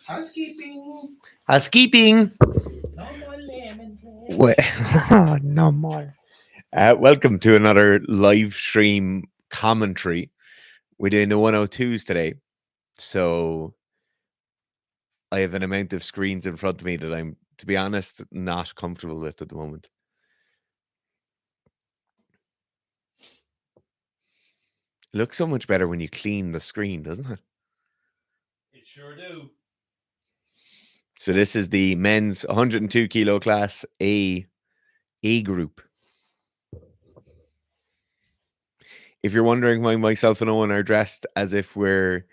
Housekeeping. Housekeeping. No more lemon. No more. Welcome to another live stream commentary. We're doing the 102s today. So I have an amount of screens in front of me that I'm, to be honest, not comfortable with at the moment. It looks so much better when you clean the screen, doesn't it? It sure do. So this is the men's 102 kilo class A group. If you're wondering why myself and Owen are dressed as if we're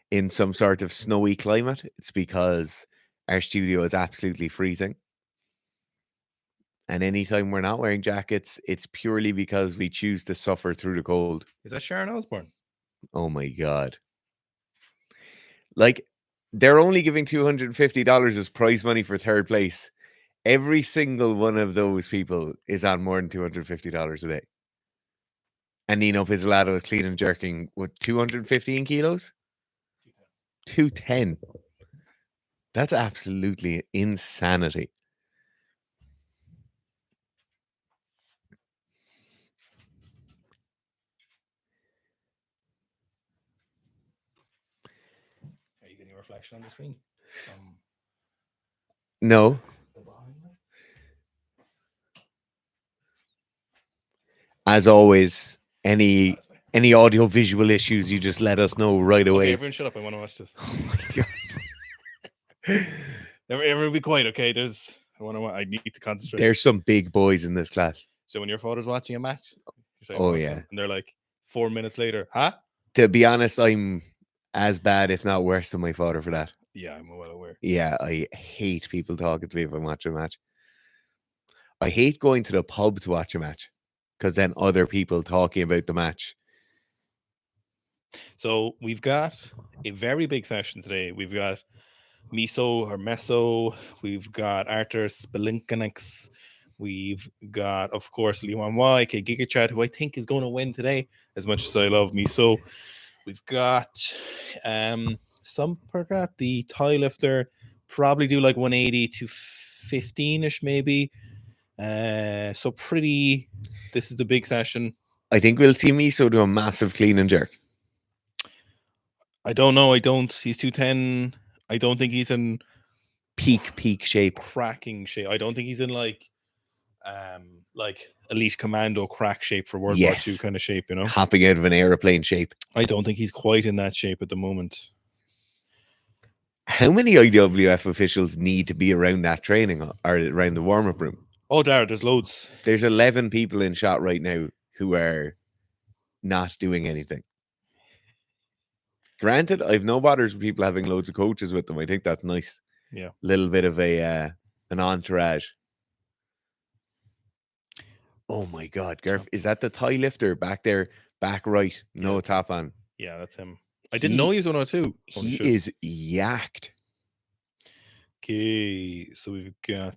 in some sort of snowy climate, it's because our studio is absolutely freezing. And anytime we're not wearing jackets, it's purely because we choose to suffer through the cold. Is that Sharon Osbourne? Oh my God. Like, they're only giving $250 as prize money for third place. Every single one of those people is on more than $250 a day. And Nino Pizzolatto is clean and jerking with 215 kilos? 210. That's absolutely insanity. Are you getting a reflection on the screen? No. As always, any audio visual issues, you just let us know right away. Okay, everyone shut up. I want to watch this. Oh my God. Everyone be quiet, okay? I need to concentrate. There's some big boys in this class. So when your father's watching a match, you're saying, Oh, yeah. And they're like 4 minutes later, huh? To be honest, I'm as bad, if not worse, than my father for that. Yeah, I'm well aware. Yeah, I hate people talking to me if I'm watching a match. I hate going to the pub to watch a match because then other people talking about the match. So we've got a very big session today. We've got Miso or Meso. We've got Arthur Spelinkanix. We've got, of course, Liwan Y, K Gigachad, who I think is going to win today, as much as I love Miso. We've got Sumpergat, the tie lifter, probably do like 180 to 15-ish maybe. So pretty, this is the big session. I think we'll see Miso do a massive clean and jerk. I don't know. He's 210. I don't think he's in peak shape. Cracking shape. I don't think he's in like elite commando crack shape for World War II kind of shape, you know? Hopping out of an aeroplane shape. I don't think he's quite in that shape at the moment. How many IWF officials need to be around that training or around the warm-up room? Oh, Dara, there's loads. There's 11 people in shot right now who are not doing anything. Granted, I've no bothers with people having loads of coaches with them. I think that's nice. Yeah. Little bit of an entourage. Oh my God, Gerf, is that the tie lifter back there, back right? No top on. Yeah, that's him. I didn't know he was 102. He is yacked. Okay, so we've got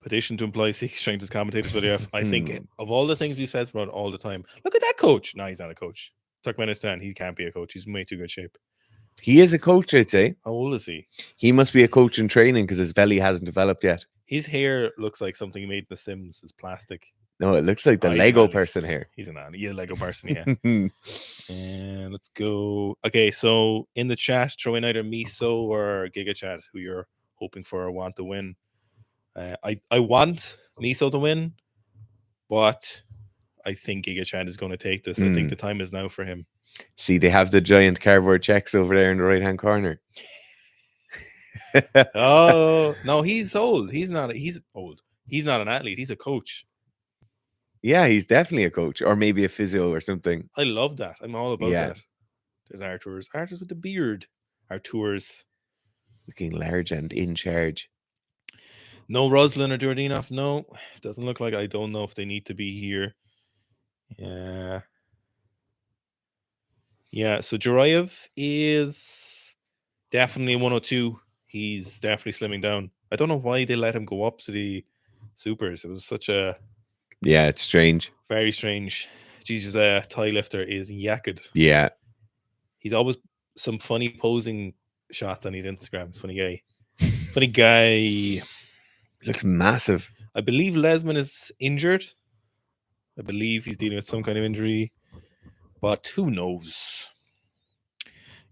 petition to employ Sika strength as commentators for the F. I think of all the things we've said about all the time, look at that coach. No, he's not a coach. Turkmenistan, he can't be a coach. He's in way too good shape. He is a coach, I'd say. How old is he? He must be a coach in training because his belly hasn't developed yet. His hair looks like something made in The Sims. It's plastic. No, it looks like the Lego person hair. He's a Lego person, yeah. And let's go. Okay, so in the chat, throw in either Miso or GigaChat, who you're hoping for or want to win. I want Miso to win, but I think GigaChat is going to take this. I think the time is now for him. See, they have the giant cardboard checks over there in the right-hand corner. Oh, no, he's old. He's old. He's not an athlete. He's a coach. Yeah, he's definitely a coach or maybe a physio or something. I love that. I'm all about that. There's Arthur's with the beard. Arthur's looking large and in charge. No Roslin or Durdinov. No, it doesn't look like. I don't know if they need to be here. Yeah. Yeah, so Jurayev is definitely 102. He's definitely slimming down. I don't know why they let him go up to the supers. It was such a Yeah, it's strange. Very strange. Jesus, Thai lifter is Yakid. Yeah. He's always some funny posing shots on his Instagram. He's a funny guy. Funny guy. Looks massive. I believe Lesman is injured. I believe he's dealing with some kind of injury. But who knows?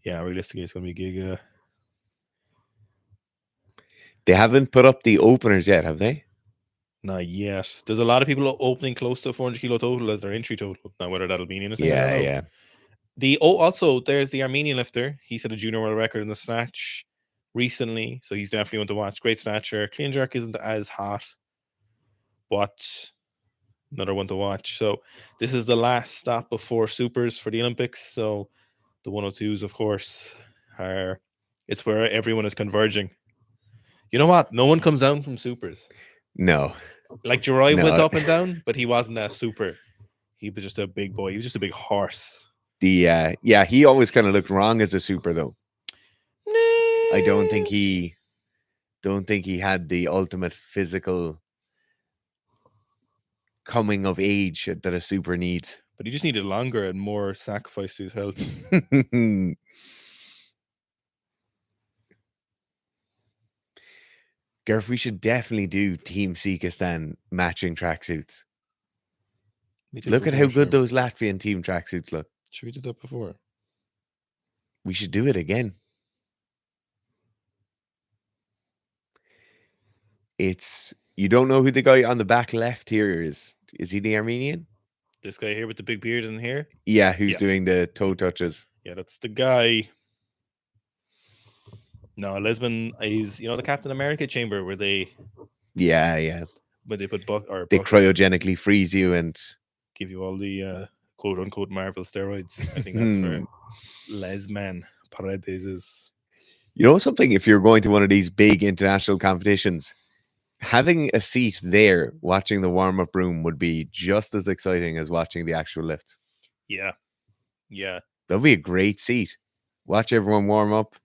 Yeah, realistically, it's going to be Giga. They haven't put up the openers yet, have they? Not yet. There's a lot of people opening close to 400 kilo total as their entry total. Now, whether that'll mean anything, I don't know. Yeah. Also, there's the Armenian lifter. He set a junior world record in the snatch recently, so he's definitely one to watch. Great snatcher. Clean jerk isn't as hot, but another one to watch. So this is the last stop before supers for the Olympics. So the 102s, of course, it's where everyone is converging. You know what? No one comes down from supers. No. Like Jeroy went up and down, but he wasn't a super. He was just a big boy. He was just a big horse. He always kind of looked wrong as a super though. I don't think he had the ultimate physical coming of age that a super needs. But he just needed longer and more sacrifice to his health. Gareth, we should definitely do Team Sika matching tracksuits. Look at how good those Latvian team tracksuits look. Should we do that before? We should do it again. You don't know who the guy on the back left here is. Is he the Armenian? This guy here with the big beard in here? Yeah, who's doing the toe touches. Yeah, that's the guy. No, Lesman is, the Captain America chamber where they... Yeah. Where they put they cryogenically freeze you and... give you all the quote-unquote Marvel steroids. I think that's where Lesman Paredes is. You know something? If you're going to one of these big international competitions, having a seat there watching the warm-up room would be just as exciting as watching the actual lift. Yeah. That'll be a great seat. Watch everyone warm up.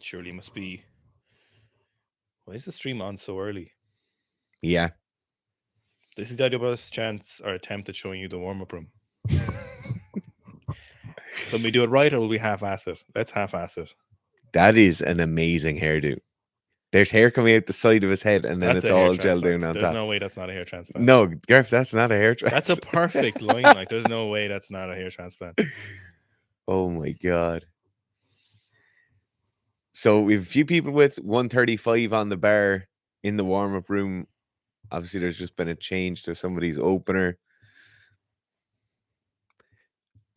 Surely must be... Why is the stream on so early? Yeah. This is the idea about chance or attempt at showing you the warm-up room. When we do it right, or will we half-ass it? Let's half-ass it. That is an amazing hairdo. There's hair coming out the side of his head, and then it's all gel down on top. There's no way that's not a hair transplant. No, Gareth, that's not a hair transplant. That's a perfect line. Like, there's no way that's not a hair transplant. Oh my God. So we have a few people with 135 on the bar in the warm-up room. Obviously, there's just been a change to somebody's opener.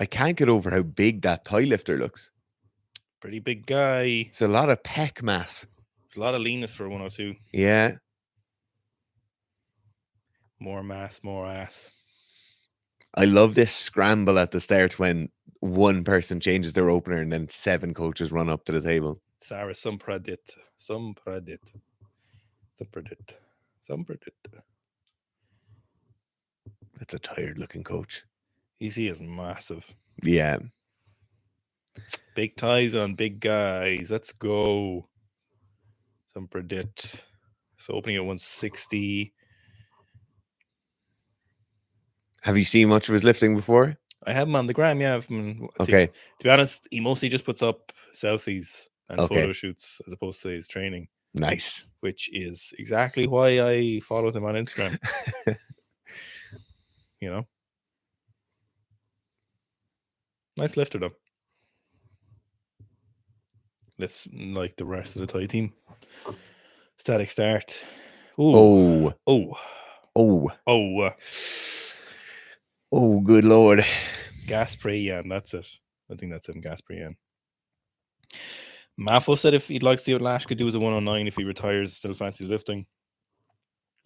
I can't get over how big that thigh lifter looks. Pretty big guy. It's a lot of pec mass. It's a lot of leanness for 102. Yeah. More mass, more ass. I love this scramble at the start when one person changes their opener and then 7 coaches run up to the table. Sarah, some predit. That's a tired looking coach. He is massive. Yeah. Big ties on big guys. Let's go. Some predict. So opening at 160. Have you seen much of his lifting before? I have him on the gram, yeah. Okay. To be honest, he mostly just puts up selfies and photo shoots as opposed to his training. Nice. Which is exactly why I followed him on Instagram. Nice lifter though. Lifts like the rest of the Thai team. Static start. Ooh. Oh, good Lord. Gas Prix, and that's it. I think that's him, Gas Prix. Mafo said if he'd like to see what Lash could do as a 109 if he retires, still fancies lifting.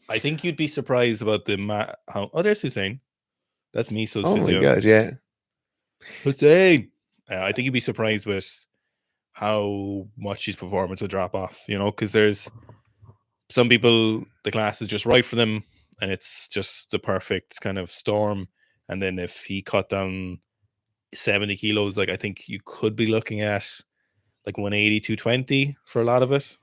I think you'd be surprised about there's Hussein. That's Miso's physio. Oh my God, yeah. Hussein! I think you'd be surprised with how much his performance will drop off, because there's some people, the class is just right for them, and it's just the perfect kind of storm. And then if he cut down 70 kilos, like I think you could be looking at like 180, 220 for a lot of it.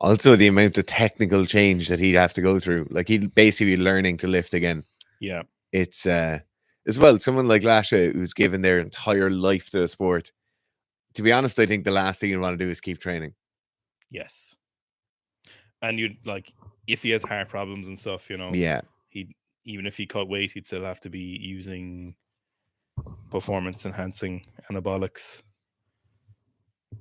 Also, the amount of technical change that he'd have to go through. Like, he'd basically be learning to lift again. Yeah. It's, as well, someone like Lasha who's given their entire life to the sport. To be honest, I think the last thing you want to do is keep training. Yes. And you'd like, if he has heart problems and stuff, Yeah. he'd, even if he cut weight, he'd still have to be using performance enhancing anabolics.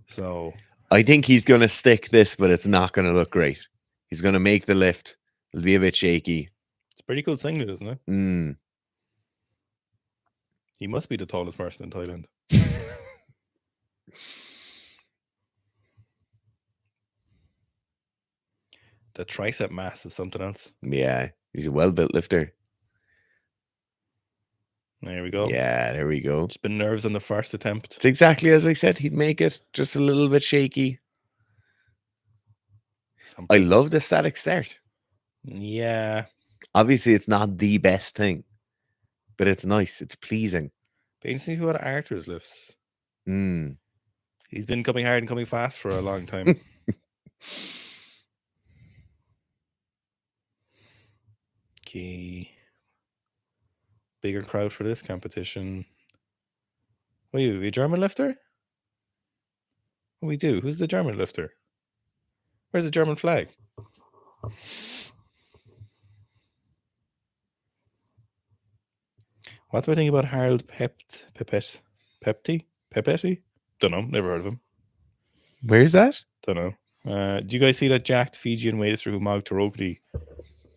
So I think he's going to stick this, but it's not going to look great. He's going to make the lift. It'll be a bit shaky. it's a pretty cool singlet, isn't it? Mm. He must be the tallest person in Thailand. The tricep mass is something else. Yeah, he's a well-built lifter. There we go. Yeah, there we go. Just been nerves on the first attempt. It's exactly as I said. He'd make it just a little bit shaky. I love the static start. Yeah. Obviously, it's not the best thing, but it's nice. It's pleasing. But you see who had Arthur's lifts. Mm. He's been coming hard and coming fast for a long time. Okay. Bigger crowd for this competition. What are you a German lifter? What we do? Who's the German lifter? Where's the German flag? What do I think about Harold Pepetti? Don't know. Never heard of him. Where's that? Don't know. Do you guys see that jacked Fijian weightlifter who mogged Tarokli?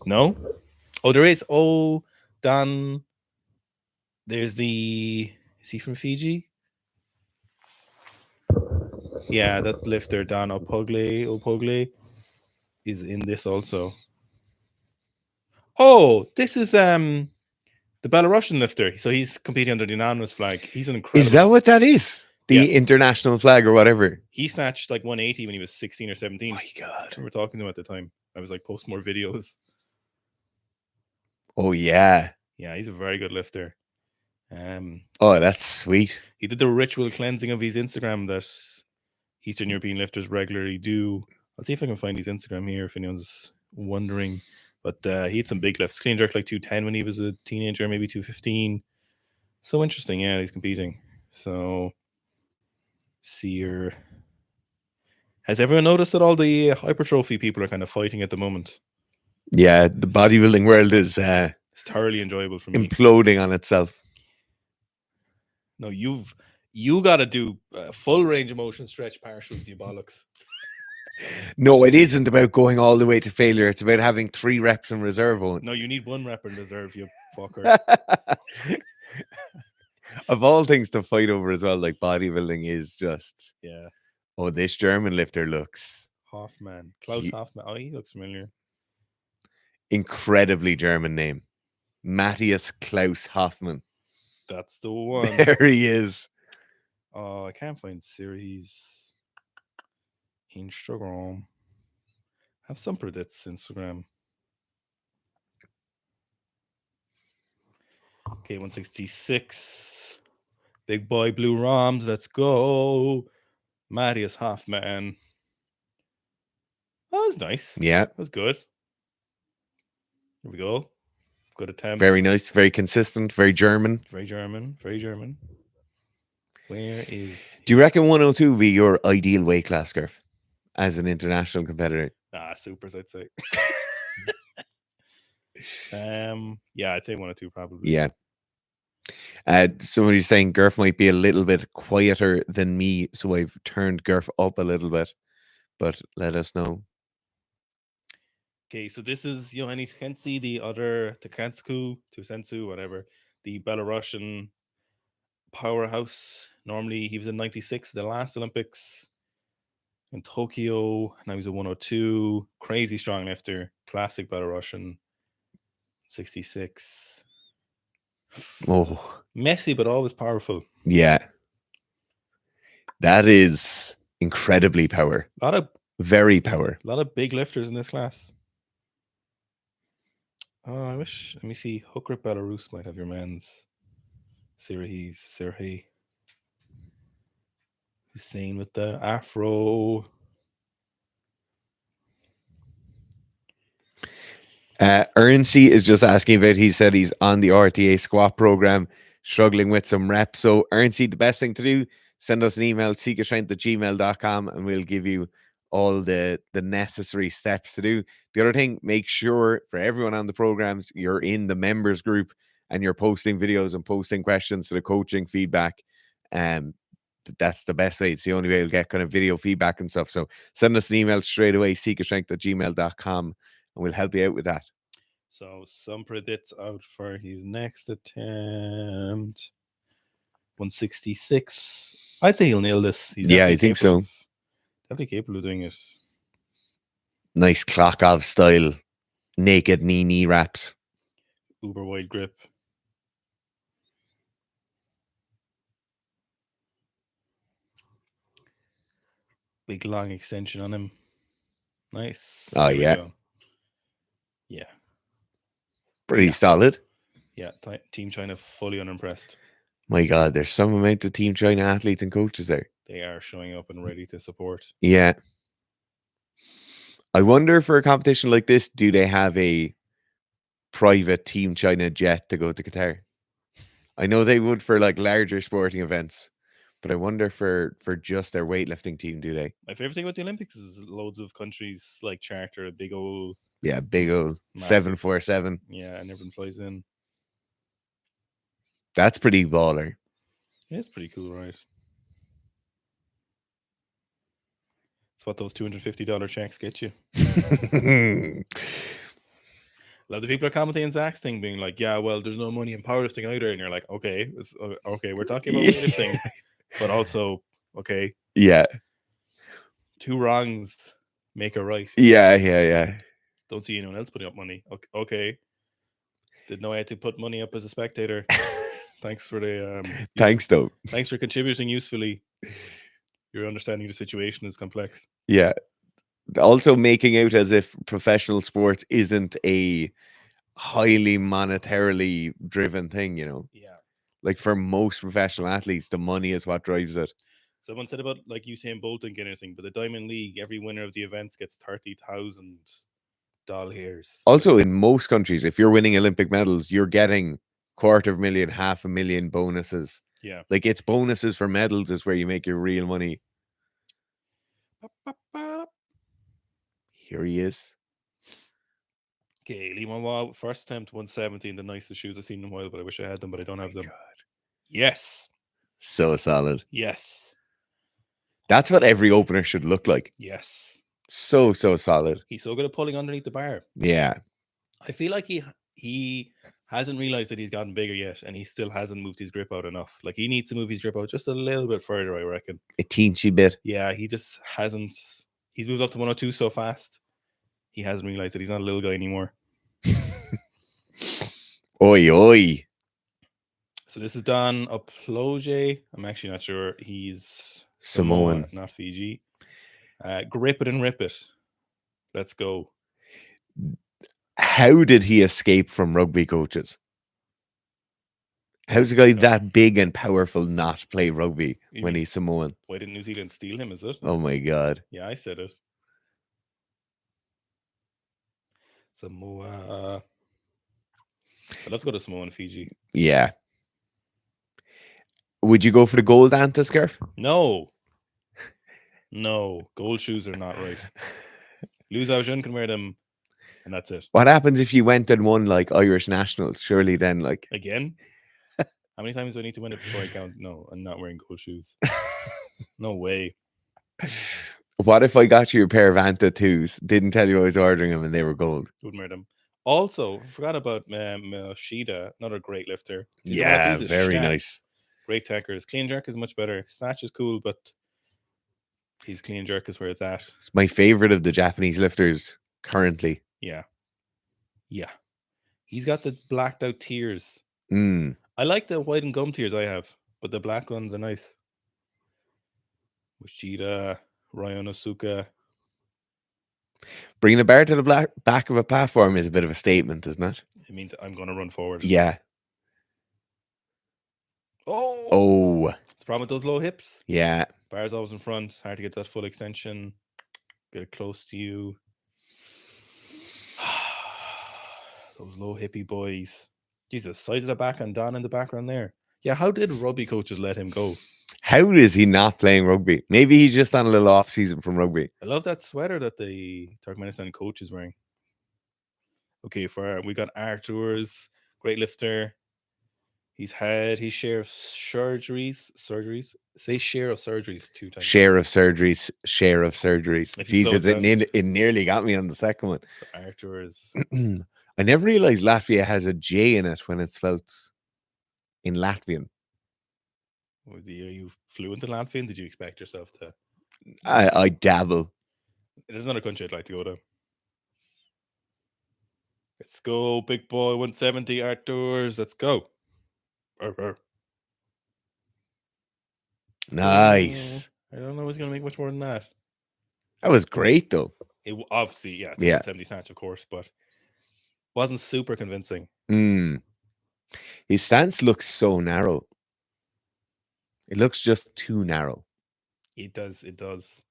No? Oh, there is. Oh, Dan. There's the. Is he from Fiji? Yeah, that lifter, Dan Opogle, is in this also. Oh, this is the Belarusian lifter. So he's competing under the anonymous flag. He's an incredible. Is that what that is? The international flag or whatever? He snatched like 180 when he was 16 or 17. Oh my God. We were talking to him at the time. I was like, post more videos. Oh, yeah. Yeah, he's a very good lifter. Oh, that's sweet. He did the ritual cleansing of his Instagram that Eastern European lifters regularly do. I'll see if I can find his Instagram here if anyone's wondering. But he had some big lifts. Clean jerk like 210 when he was a teenager, maybe 215. So interesting. Yeah, he's competing. So, see here. Has everyone noticed that all the hypertrophy people are kind of fighting at the moment? Yeah, the bodybuilding world is it's thoroughly enjoyable for me. Imploding on itself. No, you got to do full range of motion stretch partials, you bollocks. No, it isn't about going all the way to failure. It's about having 3 reps in reserve. Owen. No, you need 1 rep in reserve, you fucker. Of all things to fight over as well, like bodybuilding is just. Yeah. Oh, this German lifter looks. Hoffman. Klaus Hoffman. Oh, he looks familiar. Incredibly German name. Matthias Klaus Hoffman. That's the one. There he is. Oh, I can't find series. Instagram. Have some predicts Instagram. Okay, 166. Big boy Blue Roms. Let's go. Matthias Hoffman. Oh, that was nice. Yeah. That was good. Here we go. Good attempt. Very nice. Very consistent. Very German. Very German. Very German. Where is... Do you reckon 102 would be your ideal weight class, Garth, as an international competitor? Supers, I'd say. Yeah, I'd say 102 probably. Yeah. Somebody's saying Garth might be a little bit quieter than me, so I've turned Garth up a little bit. But let us know. Okay, so this is Johannes Hensi, the other Tusensu, whatever, the Belarusian powerhouse. Normally, he was in 96, the last Olympics in Tokyo. Now he's a 102. Crazy strong lifter. Classic Belarusian. 66. Oh. Messy, but always powerful. Yeah. That is incredibly power. Very power. A lot of big lifters in this class. Oh, I wish. Let me see. Hooker Belarus might have your man's. Serhii. Hussein with the afro. Erncy is just asking about, he said he's on the RTA squat program, struggling with some reps. So, Erncy, the best thing to do, send us an email, seekastrength@gmail.com, and we'll give you all the necessary steps to do. The other thing, make sure for everyone on the programs, you're in the members group and you're posting videos and posting questions to the coaching feedback. That's the best way. It's the only way you'll get kind of video feedback and stuff. So send us an email straight away, seekastrength@gmail.com, and we'll help you out with that. So some predicts out for his next attempt. 166. I'd say he'll nail this. He's Yeah, I think so. Definitely capable of doing it. Nice Klokov style naked knee wraps. Uber wide grip. Big long extension on him. Nice. Oh, There we yeah. go. Yeah. Pretty solid. Yeah. Team China fully unimpressed. My God, there's some amount of Team China athletes and coaches there. They are showing up and ready to support. Yeah. I wonder, for a competition like this, do they have a private Team China jet to go to Qatar? I know they would for like larger sporting events, but I wonder for just their weightlifting team, do they? My favorite thing about the Olympics is loads of countries like charter a big old big old 747. Yeah, and everyone flies in. That's pretty baller. It's pretty cool, right? It's what those $250 checks get you. A lot of people are commenting on Zach's thing, being like, "Yeah, well, there's no money in powerlifting either," and you're like, "Okay, we're talking about weightlifting, but also, okay, yeah, two wrongs make a right." Yeah. Don't see anyone else putting up money. Okay, didn't know I had to put money up as a spectator. Thanks for the thanks, though. Thanks for contributing usefully. Your understanding of the situation is complex. Yeah. Also making out as if professional sports isn't a highly monetarily driven thing, you know? Yeah. Like for most professional athletes, the money is what drives it. Someone said about like Usain Bolt and anything, but the Diamond League, every winner of the events gets $30,000 hairs. Also, in most countries, if you're winning Olympic medals, you're getting $250,000, $500,000 bonuses. Yeah. Like it's bonuses for medals is where you make your real money. Here he is. Okay, Lima first attempt 170, the nicest shoes I've seen in a while, but I wish I had them, but I don't have them. God. Yes. So solid. Yes. That's what every opener should look like. Yes. So solid. He's so good at pulling underneath the bar. Yeah. I feel like he hasn't realized that he's gotten bigger yet, and he still hasn't moved his grip out enough. Like he needs to move his grip out just a little bit further, I reckon. A teensy bit. Yeah, he just hasn't. He's moved up to 102 so fast. He hasn't realized that he's not a little guy anymore. Oi. So this is Don Uploje. I'm actually not sure. He's Samoan, not Fiji. Grip it and rip it. Let's go. How did he escape from rugby coaches? How's a guy that big and powerful not play rugby when he's Samoan? Why didn't New Zealand steal him, is it? Oh my God. Yeah, I said it. Samoa. But let's go to Samoa and Fiji. Yeah. Would you go for the gold Anta scarf? No. No. Gold shoes are not right. Liu Xiaojun can wear them, and that's it. What happens if you went and won like Irish nationals? Surely then, like again. How many times do I need to win it before I count? No, I'm not wearing gold shoes. No way. What if I got you a pair of Anta 2s, didn't tell you I was ordering them, and they were gold? Wouldn't wear them. Also, forgot about Shida, another great lifter. Yeah, very nice. Great tackers. Clean jerk is much better. Snatch is cool, but his clean jerk is where it's at. It's my favorite of the Japanese lifters currently. Yeah. Yeah. He's got the blacked out tears. I like the white and gum tears I have, but the black ones are nice. Mushida, Ryan Osuka. Bringing a bar to the back of a platform is a bit of a statement, isn't it? It means I'm going to run forward. Yeah. Oh. It's the problem with those low hips. Yeah. Bar's always in front. Hard to get that full extension. Get it close to you. Those low hippie boys. Jesus, size of the back and Don in the background there. Yeah, how did rugby coaches let him go? How is he not playing rugby? Maybe he's just on a little off season from rugby. I love that sweater that the Turkmenistan coach is wearing. Okay, we got Artur's great lifter. He's had his share of surgeries. Say share of surgeries 2 times. Share of surgeries. Share of surgeries. If you slow Jesus, it down. it nearly got me on the second one. So Artur's. I never realized Latvia has a J in it when it spells in Latvian. Are you fluent in Latvian? Did you expect yourself to? I dabble. There's another country I'd like to go to. Let's go, big boy, 170 Artur's. Let's go. Nice. I don't know who's going to make much more than that. That was great, though. It obviously, yeah, it's a 170 snatch, of course, but wasn't super convincing. His stance looks so narrow. It looks just too narrow. It does. Does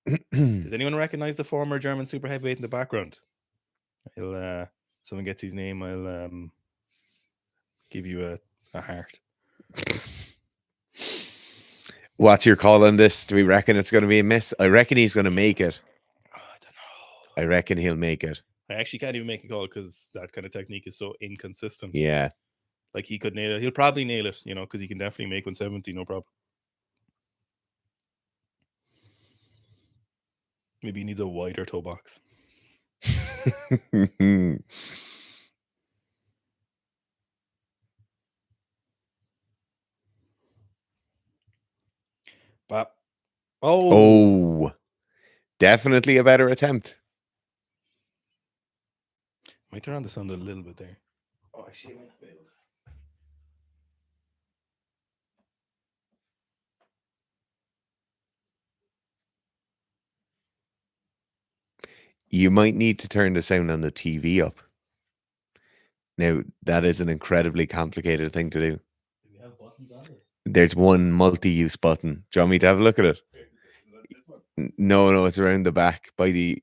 anyone recognize the former German super heavyweight in the background? Someone gets his name, I'll give you a heart. What's your call on this? Do we reckon it's going to be a miss? I reckon he's going to make it. Oh, I don't know. I reckon he'll make it. I actually can't even make a call because that kind of technique is so inconsistent. Yeah. Like he could nail it. He'll probably nail it, because he can definitely make 170, no problem. Maybe he needs a wider toe box. But definitely a better attempt. Might turn on the sound a little bit there. Oh, actually, I might not be able to. You might need to turn the sound on the TV up. Now, that is an incredibly complicated thing to do. Do we have buttons on it? There's one multi-use button. Do you want me to have a look at it? No, it's around the back by the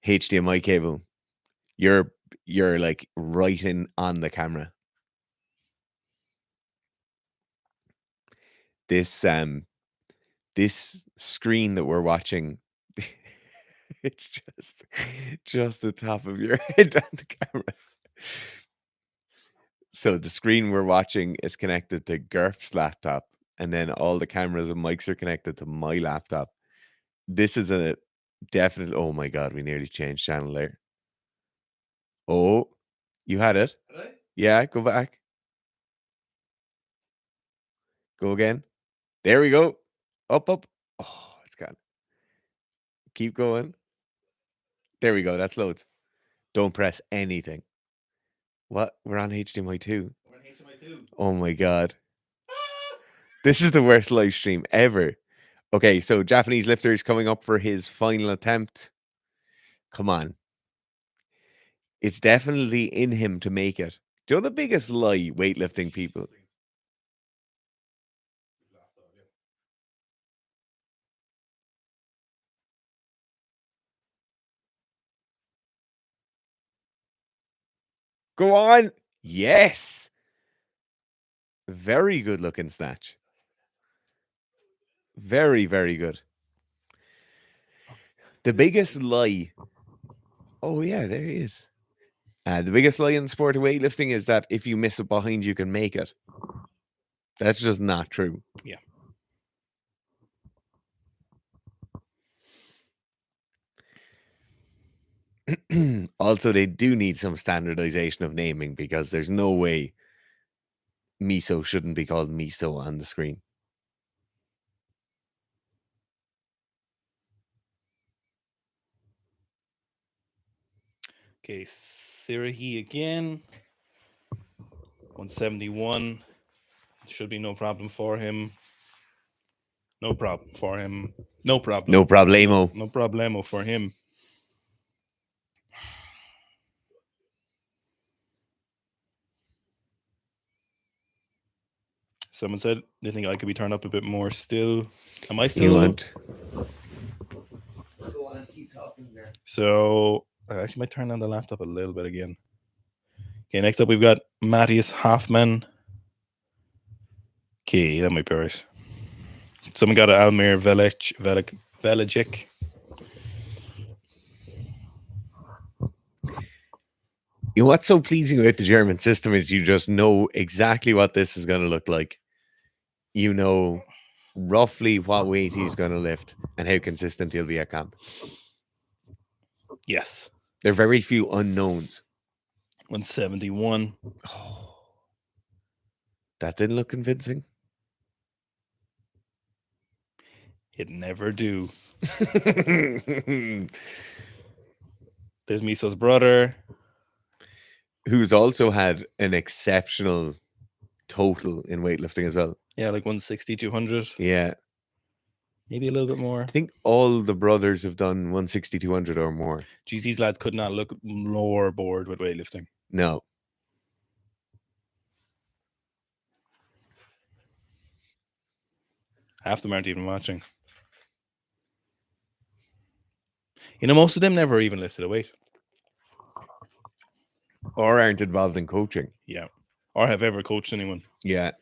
HDMI cable. You're like right in on the camera. This screen that we're watching, it's just the top of your head on the camera. So the screen we're watching is connected to Gerf's laptop, and then all the cameras and mics are connected to my laptop. This is a definite. Oh my god, we nearly changed channel there. Oh, you had it? Did I? Yeah, go back. Go again. There we go. Up. Oh, it's gone. Keep going. There we go. That's loads. Don't press anything. What? We're on HDMI 2. We're on HDMI 2. Oh my god. This is the worst live stream ever. Okay, so Japanese lifter is coming up for his final attempt. Come on. It's definitely in him to make it. Do you know the biggest lie weightlifting people? Go on. Yes. Very good looking snatch. Very, very good. The biggest lie. Oh, yeah, there he is. The biggest lie in the sport of weightlifting is that if you miss it behind, you can make it. That's just not true. Yeah. Also, they do need some standardization of naming because there's no way miso shouldn't be called miso on the screen. Okay, Sirahi again. 171. Should be no problem for him. No problem for him. No problem. No problemo. No problemo for him. Someone said they think I could be turned up a bit more still. Am I still? You want? So I actually might turn on the laptop a little bit again. Okay, next up we've got Matthias Hoffman. Okay, that might be right. Someone got an Almir Velic. You know what's so pleasing about the German system is you just know exactly what this is going to look like. You know roughly what weight he's going to lift and how consistent he'll be at camp. Yes. There are very few unknowns. 171. Oh, that didn't look convincing. It never do. There's Miso's brother, who's also had an exceptional total in weightlifting as well. Yeah, like 160, 200. Yeah. Maybe a little bit more. I think all the brothers have done 160, 200 or more. Geez, these lads could not look more bored with weightlifting. No. Half of them aren't even watching. You know, most of them never even lifted a weight. Or aren't involved in coaching. Yeah. Or have ever coached anyone. Yeah.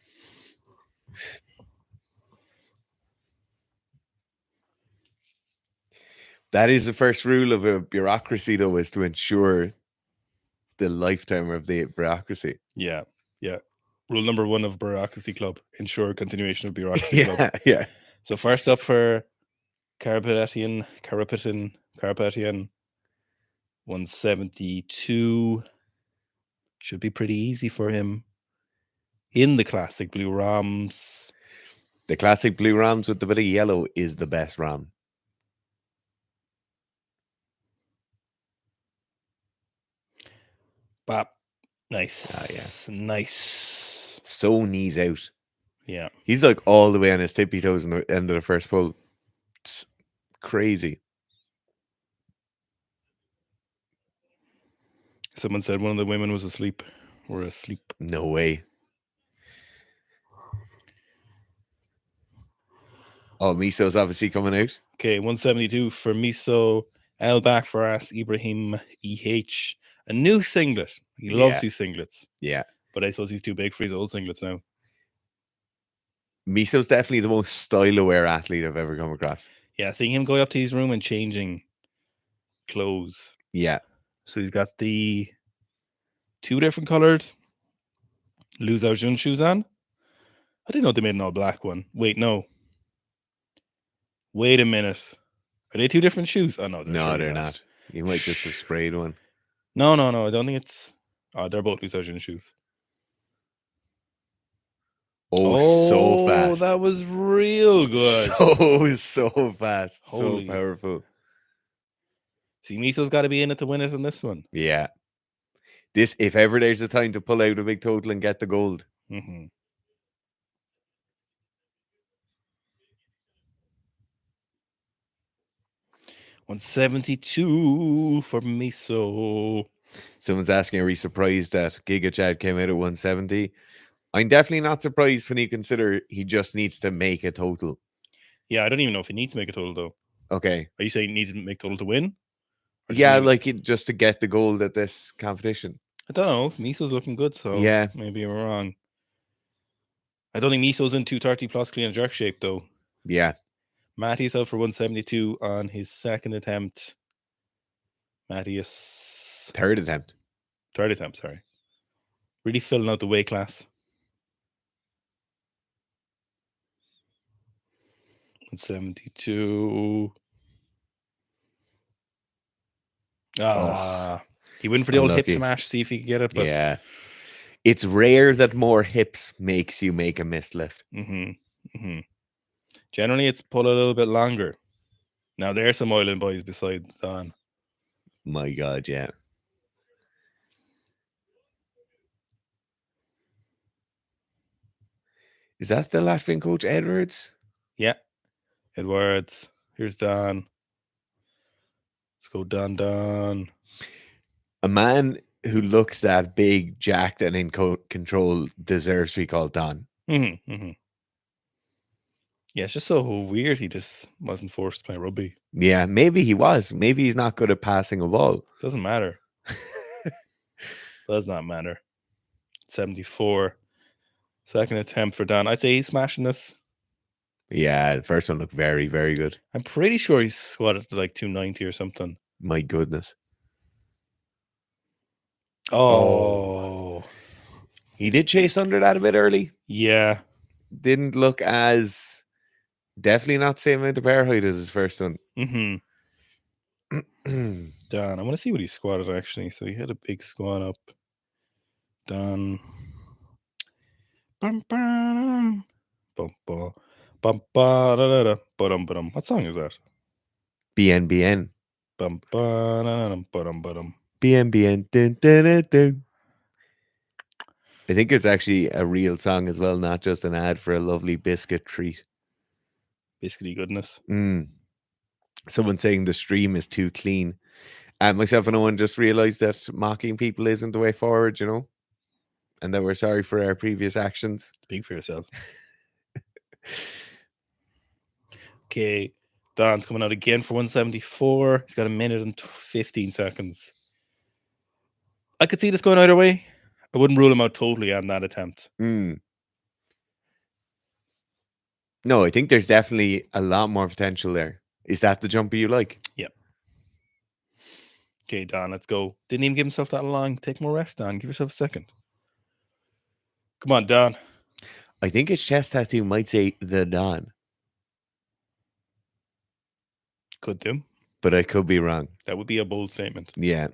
That is the first rule of a bureaucracy, though, is to ensure the lifetime of the bureaucracy. Yeah. Yeah. Rule number 1 of Bureaucracy Club: ensure continuation of Bureaucracy Yeah. Club. Yeah. So first up for Karapetian, 172. Should be pretty easy for him. In the classic blue ROMs. The classic blue ROMs with the bit of yellow is the best ROM. Bop. Nice. Ah, yeah. Nice. So knees out. Yeah. He's like all the way on his tippy toes in the end of the first pull. It's crazy. Someone said one of the women was asleep. We're asleep. No way. Oh, Miso's obviously coming out. Okay, 172 for Miso. Al back for us, Ibrahim EH. A new singlet. He loves these singlets. Yeah. But I suppose he's too big for his old singlets now. Miso's definitely the most style-aware athlete I've ever come across. Yeah, seeing him go up to his room and changing clothes. Yeah. So he's got the 2 different colored Liu Xiaojun shoes on. I didn't know they made an all black one. Wait, no. Wait a minute. Are they 2 different shoes? Oh, no, they're not. You might just have sprayed one. No. I don't think it's... Oh, they're both Liu Xiaojun shoes. Oh, so fast. That was real good. So fast. Holy. So powerful. See, Miso's got to be in it to win it in this one. Yeah. This, if ever there's a time to pull out a big total and get the gold. Mm-hmm. $172 for Miso. Someone's asking, are we surprised that Giga Chad came out at 170? I'm definitely not surprised when you consider he just needs to make a total. Yeah, I don't even know if he needs to make a total, though. Okay. Are you saying he needs to make total to win? Yeah, like just to get the gold at this competition. I don't know. Miso's looking good, so yeah, maybe I'm wrong. I don't think Miso's in 230 plus clean and jerk shape, though. Yeah. Matty's out for 172 on his second attempt. Matthias. Third attempt, sorry. Really filling out the weight class. 172. He went for the old hip smash. See if he can get it. But yeah, it's rare that more hips makes you make a missed lift. Generally, it's pull a little bit longer. Now, there's some Island boys besides Don. My God, yeah. Is that the Latvian coach, Edwards? Yeah, Edwards. Here's Don. Let's go, Don. A man who looks that big, jacked, and in control deserves to be called Don. Yeah, it's just so weird. He just wasn't forced to play rugby. Yeah, maybe he was. Maybe he's not good at passing a ball. Doesn't matter. Does not matter. 74. Second attempt for Dan. I'd say he's smashing this. Yeah, the first one looked very, very good. I'm pretty sure he's squatted to like 290 or something. My goodness. Oh. He did chase under that a bit early. Yeah. Didn't look as definitely not the same amount of power height as his first one. Mm-hmm. Dan. I want to see what he squatted actually. So he had a big squat up. Dan. Bum, bum, bum, bum, bum, ba, da, da, da, ba-dum, ba-dum. What song is that? BNBN. Bum, ba, da, da, dum, ba-dum, ba-dum. BNBN. Dun, dun, dun, dun. I think it's actually a real song as well, not just an ad for a lovely biscuit treat. Basically goodness. Someone saying the stream is too clean. And myself and Owen just realised that mocking people isn't the way forward, you know? And that we're sorry for our previous actions. Speak for yourself. Okay. Don's coming out again for 174. He's got a minute and 15 seconds. I could see this going either way. I wouldn't rule him out totally on that attempt. No, I think there's definitely a lot more potential there. Is that the jumper you like? Yep. Okay, Don, let's go. Didn't even give himself that long. Take more rest, Don. Give yourself a second. Come on, Don. I think his chest tattoo might say the Don, Could do. but I could be wrong. That would be a bold statement. Yeah.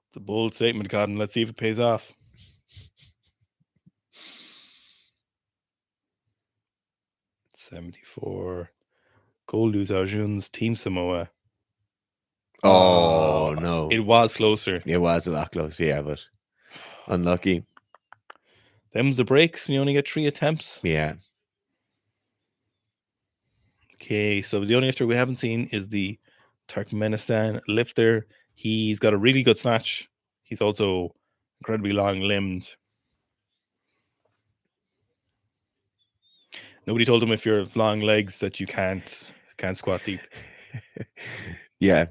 It's a bold statement, Cotton. Let's see if it pays off. $74. Gold Arjun's Team Samoa. Oh, no. It was closer. It was a lot closer, yeah, but unlucky. Them's the breaks. We only get 3 attempts. Yeah. Okay, so the only lifter we haven't seen is the Turkmenistan lifter. He's got a really good snatch. He's also incredibly long-limbed. Nobody told him if you have long legs that you can't squat deep. Yeah.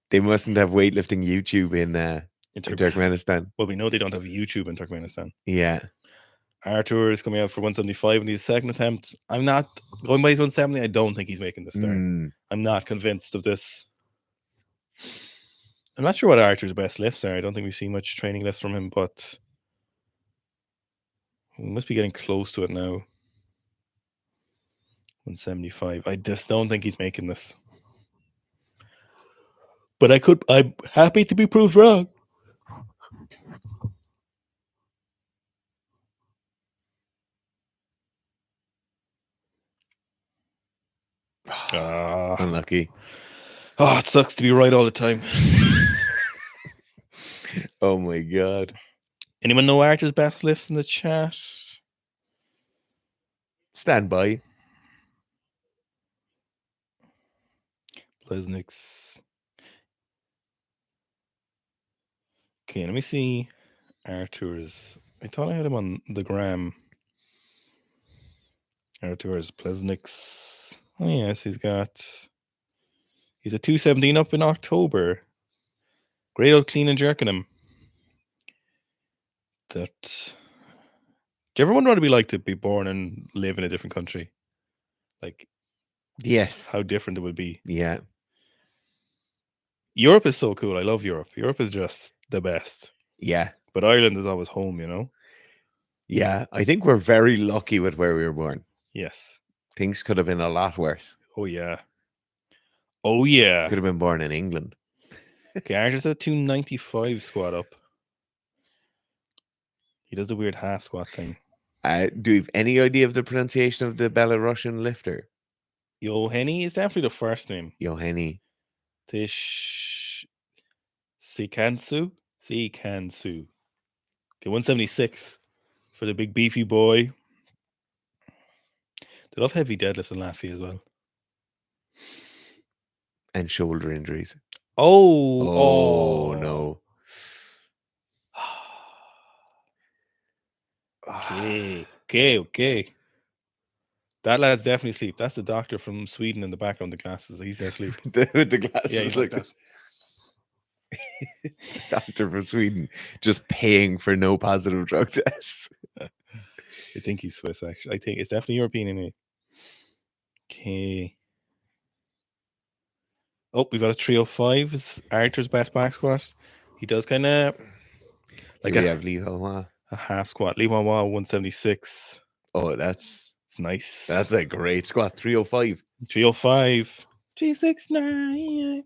They mustn't have weightlifting YouTube in Turkmenistan. Well, we know they don't have YouTube in Turkmenistan. Yeah. Artur is coming out for 175 in his second attempt. I'm not going by his 170. I don't think he's making this start. I'm not convinced of this. I'm not sure what Artur's best lifts are. I don't think we've seen much training lifts from him, but we must be getting close to it now. 175. I just don't think he's making this. But I'm happy to be proved wrong. Unlucky. Oh, it sucks to be right all the time. Oh my God. Anyone know Archer's best lifts in the chat? Stand by. Plesniks. Okay, let me see Artur's. I thought I had him on the gram. Artur's Plesniks. Oh yes, he's a 217 up in October. Great old clean and jerking him. Do you ever wonder what it'd be like to be born and live in a different country? Like, yes, how different it would be. Yeah. Europe is so cool. I love Europe. Europe is just the best. Yeah. But Ireland is always home, you know? Yeah. I think we're very lucky with where we were born. Yes. Things could have been a lot worse. Oh, yeah. Oh, yeah. Could have been born in England. Okay, Archer's at 295 squat up. He does the weird half squat thing. Do you have any idea of the pronunciation of the Belarusian lifter? Yoheni is definitely the first name. Yoheni. Sikansu. Okay, 176 for the big beefy boy. They love heavy deadlifts in Latvia as well. And shoulder injuries. Oh no. Okay. That lad's definitely asleep. That's the doctor from Sweden in the background, the glasses. He's asleep. With the Yeah, glasses, he's like like that. the doctor from Sweden, just paying for no positive drug tests. I think he's Swiss, actually. I think it's definitely European anyway. Okay. Oh, we've got a 305. It's Arthur's best back squat. He does kind of like Here we have Leo. a half squat. Lee Wan Wah, 176. Oh, that's It's nice. a great squat. 305. 305. 369.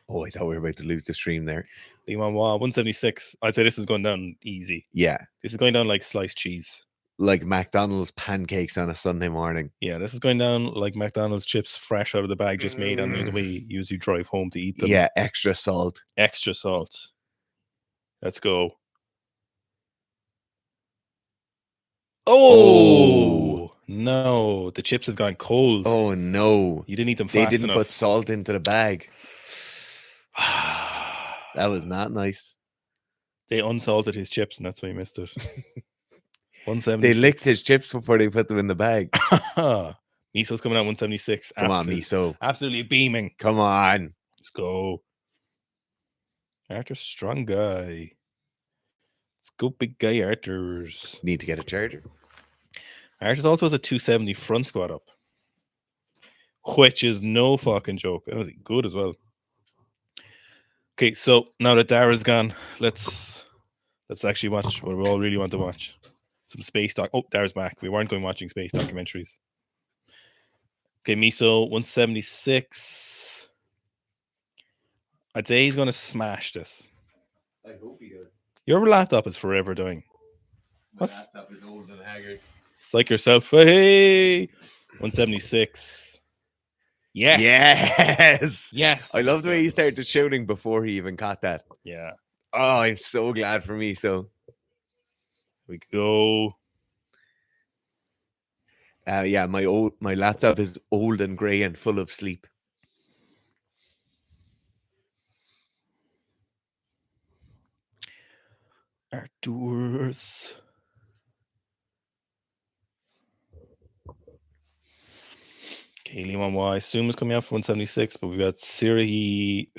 Oh, I thought we were about to lose the stream there. Lee Wan Wah, 176. I'd say this is going down easy. Yeah, This is going down like sliced cheese. like McDonald's pancakes on a Sunday morning. Yeah, this is going down like McDonald's chips fresh out of the bag, just made on the way you usually drive home to eat them. Yeah, extra salt. Extra salt. Let's go. Oh, no. The chips have gone cold. Oh no. You didn't eat them They fast didn't enough. put salt into the bag. That was not nice. They unsalted his chips and that's why he missed it. 176. They licked his chips before they put them in the bag. Miso's coming out 176. Come on, Absolute- Miso. Absolutely beaming. Come on. Let's go. Arthur's strong guy. Let's go, big guy Arthur's. Need to get a charger. Arthur's also has a 270 front squat up, which is no fucking joke. That was good as well. Okay, so now that Dara's gone, let's actually watch what we all really want to watch. Some space doc. Oh, Dara's back. We weren't going watching space documentaries. Okay, Miso 176. I'd say he's gonna smash this. I hope he does. Your laptop is forever dying. My laptop is old and haggard. It's like yourself. Hey, 176. Yes. Yes. Yes. I love the way he started shouting before he even caught that. Yeah. Oh, I'm so glad for me. So We go. yeah, my laptop is old and grey and full of sleep. Arthur's. Okay, Liman Y. I assume is coming out for 176, but we've got Siri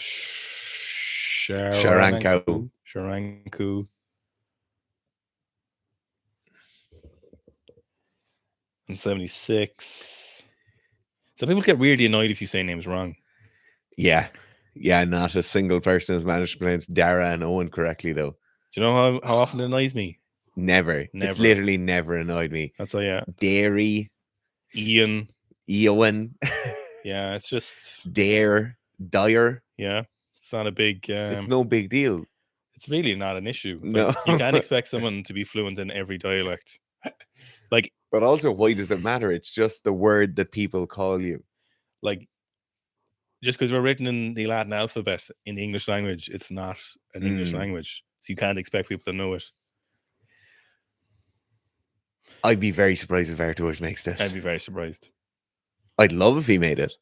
Sharanko. Sharanku. 176. Some people get weirdly annoyed if you say names wrong. Yeah. Yeah, not a single person has managed to pronounce Dara and Owen correctly, though. Do you know how often it annoys me? Never. It's literally never annoyed me. That's how, yeah. Dairy. Ian. Eowyn. Yeah, it's just... Dare. Dire. Yeah. It's not a big... it's no big deal. It's really not an issue. Like, No. You can't expect someone to be fluent in every dialect. Like... But also, why does it matter? It's just the word that people call you. Like, just because we're written in the Latin alphabet in the English language, it's not an English language. So you can't expect people to know it. I'd be very surprised if Artur makes this. I'd be very surprised. I'd love if he made it.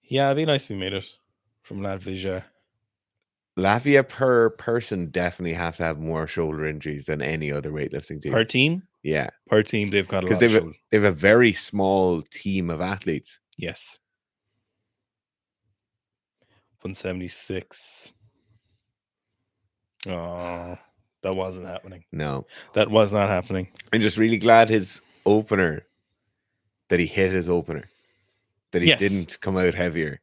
Yeah, it'd be nice if we made it from Latvia. Latvia per person definitely have to have more shoulder injuries than any other weightlifting team. Per team? Yeah. Per team, they've got a lot Because of shoulder. they have a very small team of athletes. Yes. 176. Oh, that wasn't happening. No. That was not happening. I'm just really glad his opener, that he hit his opener, that he didn't come out heavier.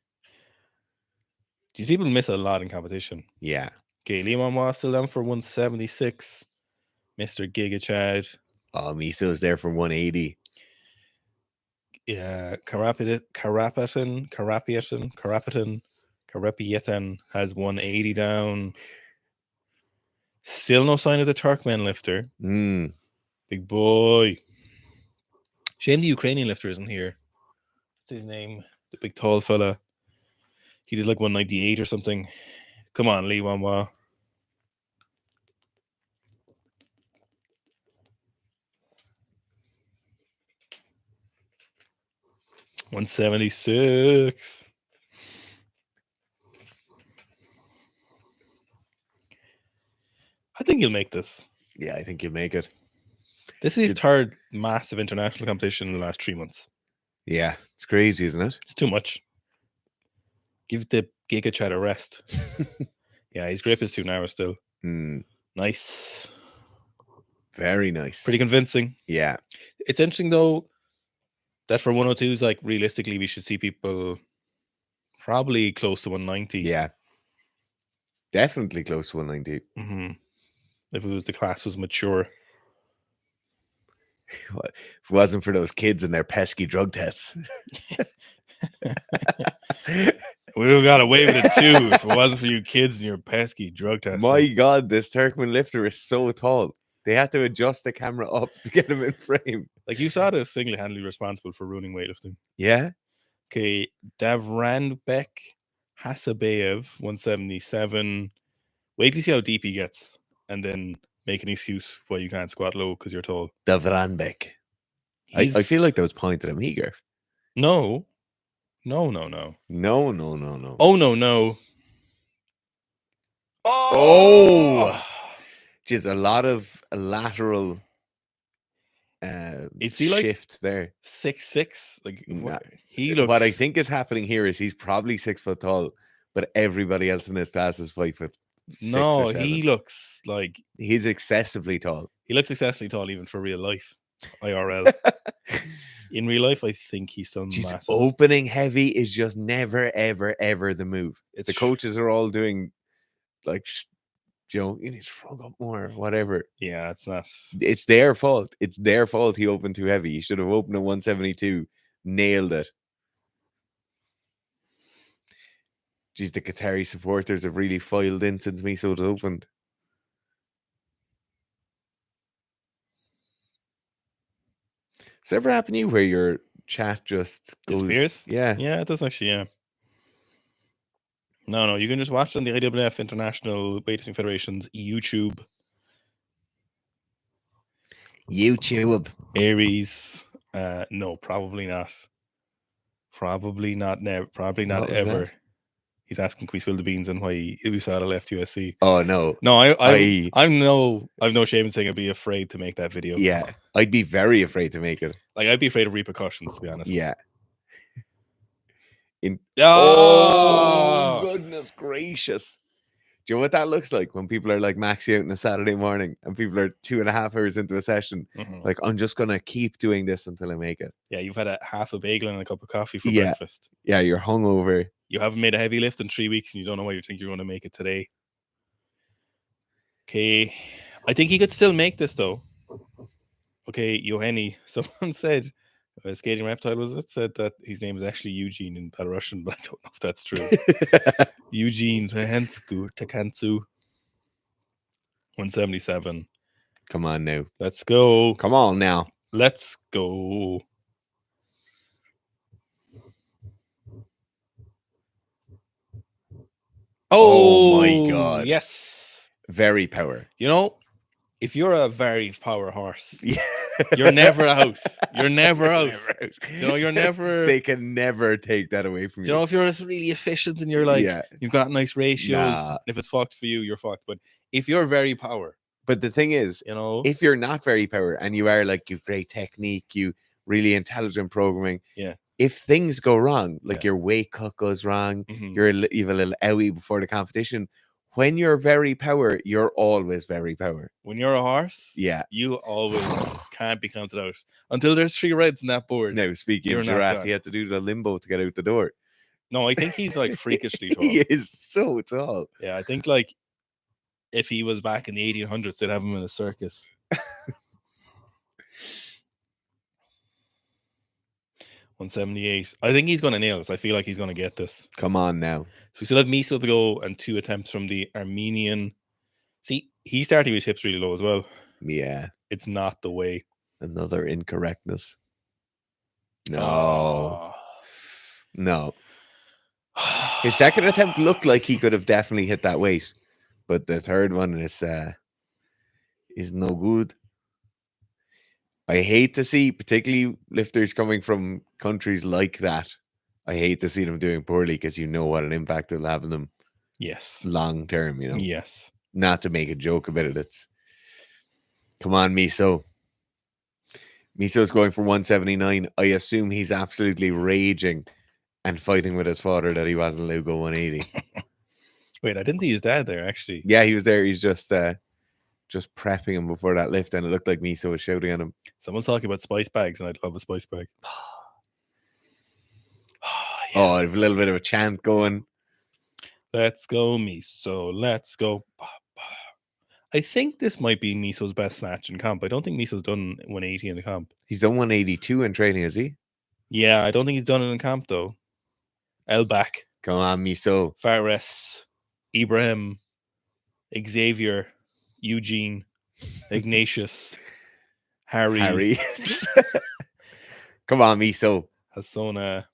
These people miss a lot in competition. Yeah. Okay, Liman was still down for 176. Mr. Giga Chad. Oh, Miso's there for 180. Yeah, Karapitan has 180 down. Still no sign of the Turkmen lifter. Big boy. Shame the Ukrainian lifter isn't here. What's his name? The big tall fella. He did like 198 or something. Come on, Lee Wanwa. $176. I think he'll make this. Yeah, I think he'll make it. This is his third massive international competition in the last 3 months. Yeah, it's crazy, isn't it? It's too much. Give the Giga Chat a rest. Yeah, his grip is too narrow still. Nice. Very nice. Pretty convincing. Yeah. It's interesting though that for 102s, like realistically, we should see people probably close to 190. Yeah. Definitely close to 190. If the class was mature. If it wasn't for those kids and their pesky drug tests. We would have got away with it too if it wasn't for you kids and your pesky drug testing. My God, this Turkmen lifter is so tall. They had to adjust the camera up to get him in frame. Like, you saw this single-handedly responsible for ruining weightlifting. Yeah. Okay, Davranbek Hasabayev, 177. Wait till you see how deep he gets, and then make an excuse why you can't squat low because you're tall. Davranbek. I feel like that was pointed at me, Gareth. No. No. Oh, no. Oh! Just a lot of lateral is he like shift there. 6'6"? Like, he looks. What I think is happening here is he's probably 6 foot tall, but everybody else in this class is 5 foot. No, he looks like he's excessively tall. He looks excessively tall even for real life. IRL. In real life, I think he's still massive. Opening heavy is just never, ever, ever the move. The coaches are all doing like, you need to shrug up more, whatever. Yeah, it's not. It's their fault. It's their fault he opened too heavy. He should have opened at 172. Nailed it. Geez, the Qatari supporters have really filed in since Miso's opened. Does it ever happen to you where your chat just goes? Disappears? Yeah. Yeah, it does actually, yeah. No, you can just watch on the IWF International Weightlifting Federation's YouTube. Aries. No, probably not. Probably not ever. That? He's asking can we spill the beans and why USADA left USC. Oh no. No, I've no shame in saying I'd be afraid to make that video. Yeah. I'd be very afraid to make it. Like, I'd be afraid of repercussions, to be honest. Yeah. Oh, goodness gracious. Do you know what that looks like when people are like maxing out on a Saturday morning and people are 2.5 hours into a session? Like, I'm just going to keep doing this until I make it. Yeah, you've had half a bagel and a cup of coffee for breakfast. Yeah, you're hungover. You haven't made a heavy lift in 3 weeks and you don't know why you think you're going to make it today. Okay, I think he could still make this though. Okay, Yoheni, someone said, a skating reptile was it? Said that his name is actually Eugene in Belarusian, but I don't know if that's true. Eugene Takantsu, 177. Come on now. Let's go. Come on now. Let's go. Oh my God. Yes. Very power. If you're a very power horse, you're never out. You're never out. You're never. They can never take that away from you. If you're really efficient and you're like, you've got nice ratios, if it's fucked for you, you're fucked. But if you're very power. But the thing is, if you're not very power and you are like, you great technique, you really intelligent programming. Yeah. If things go wrong, like your weight cut goes wrong, you have a little owie before the competition. When you're very power, you're always very power. When you're a horse, you always can't be counted out until there's 3 reds in that board. Now, speaking of giraffe, he had to do the limbo to get out the door. No, I think he's like freakishly tall. He is so tall. Yeah, I think like if he was back in the 1800s, they'd have him in a circus. 178. I think he's going to nail this. I feel like he's going to get this. Come on now. So we still have Miso to go and 2 attempts from the Armenian. See, he started with his hips really low as well. Yeah. It's not the way. Another incorrectness. No. No. His second attempt looked like he could have definitely hit that weight. But the third one is no good. I hate to see, particularly lifters coming from countries like that. I hate to see them doing poorly because you know what an impact it'll have on them. Yes. Long term, Yes. Not to make a joke about it. Come on, Miso. Miso's going for 179. I assume he's absolutely raging and fighting with his father that he wasn't allowed to go 180. Wait, I didn't see his dad there actually. Yeah, he was there. He's just prepping him before that lift, and it looked like Miso was shouting at him. Someone's talking about spice bags, and I'd love a spice bag. Oh, I have a little bit of a chant going. Let's go, Miso. Let's go. I think this might be Miso's best snatch in comp. I don't think Miso's done 180 in the comp. He's done 182 in training, is he? Yeah, I don't think he's done it in comp though. El back. Come on, Miso. Fares, Ibrahim, Xavier, Eugene, Ignatius, Harry. Come on, Miso. Hassona.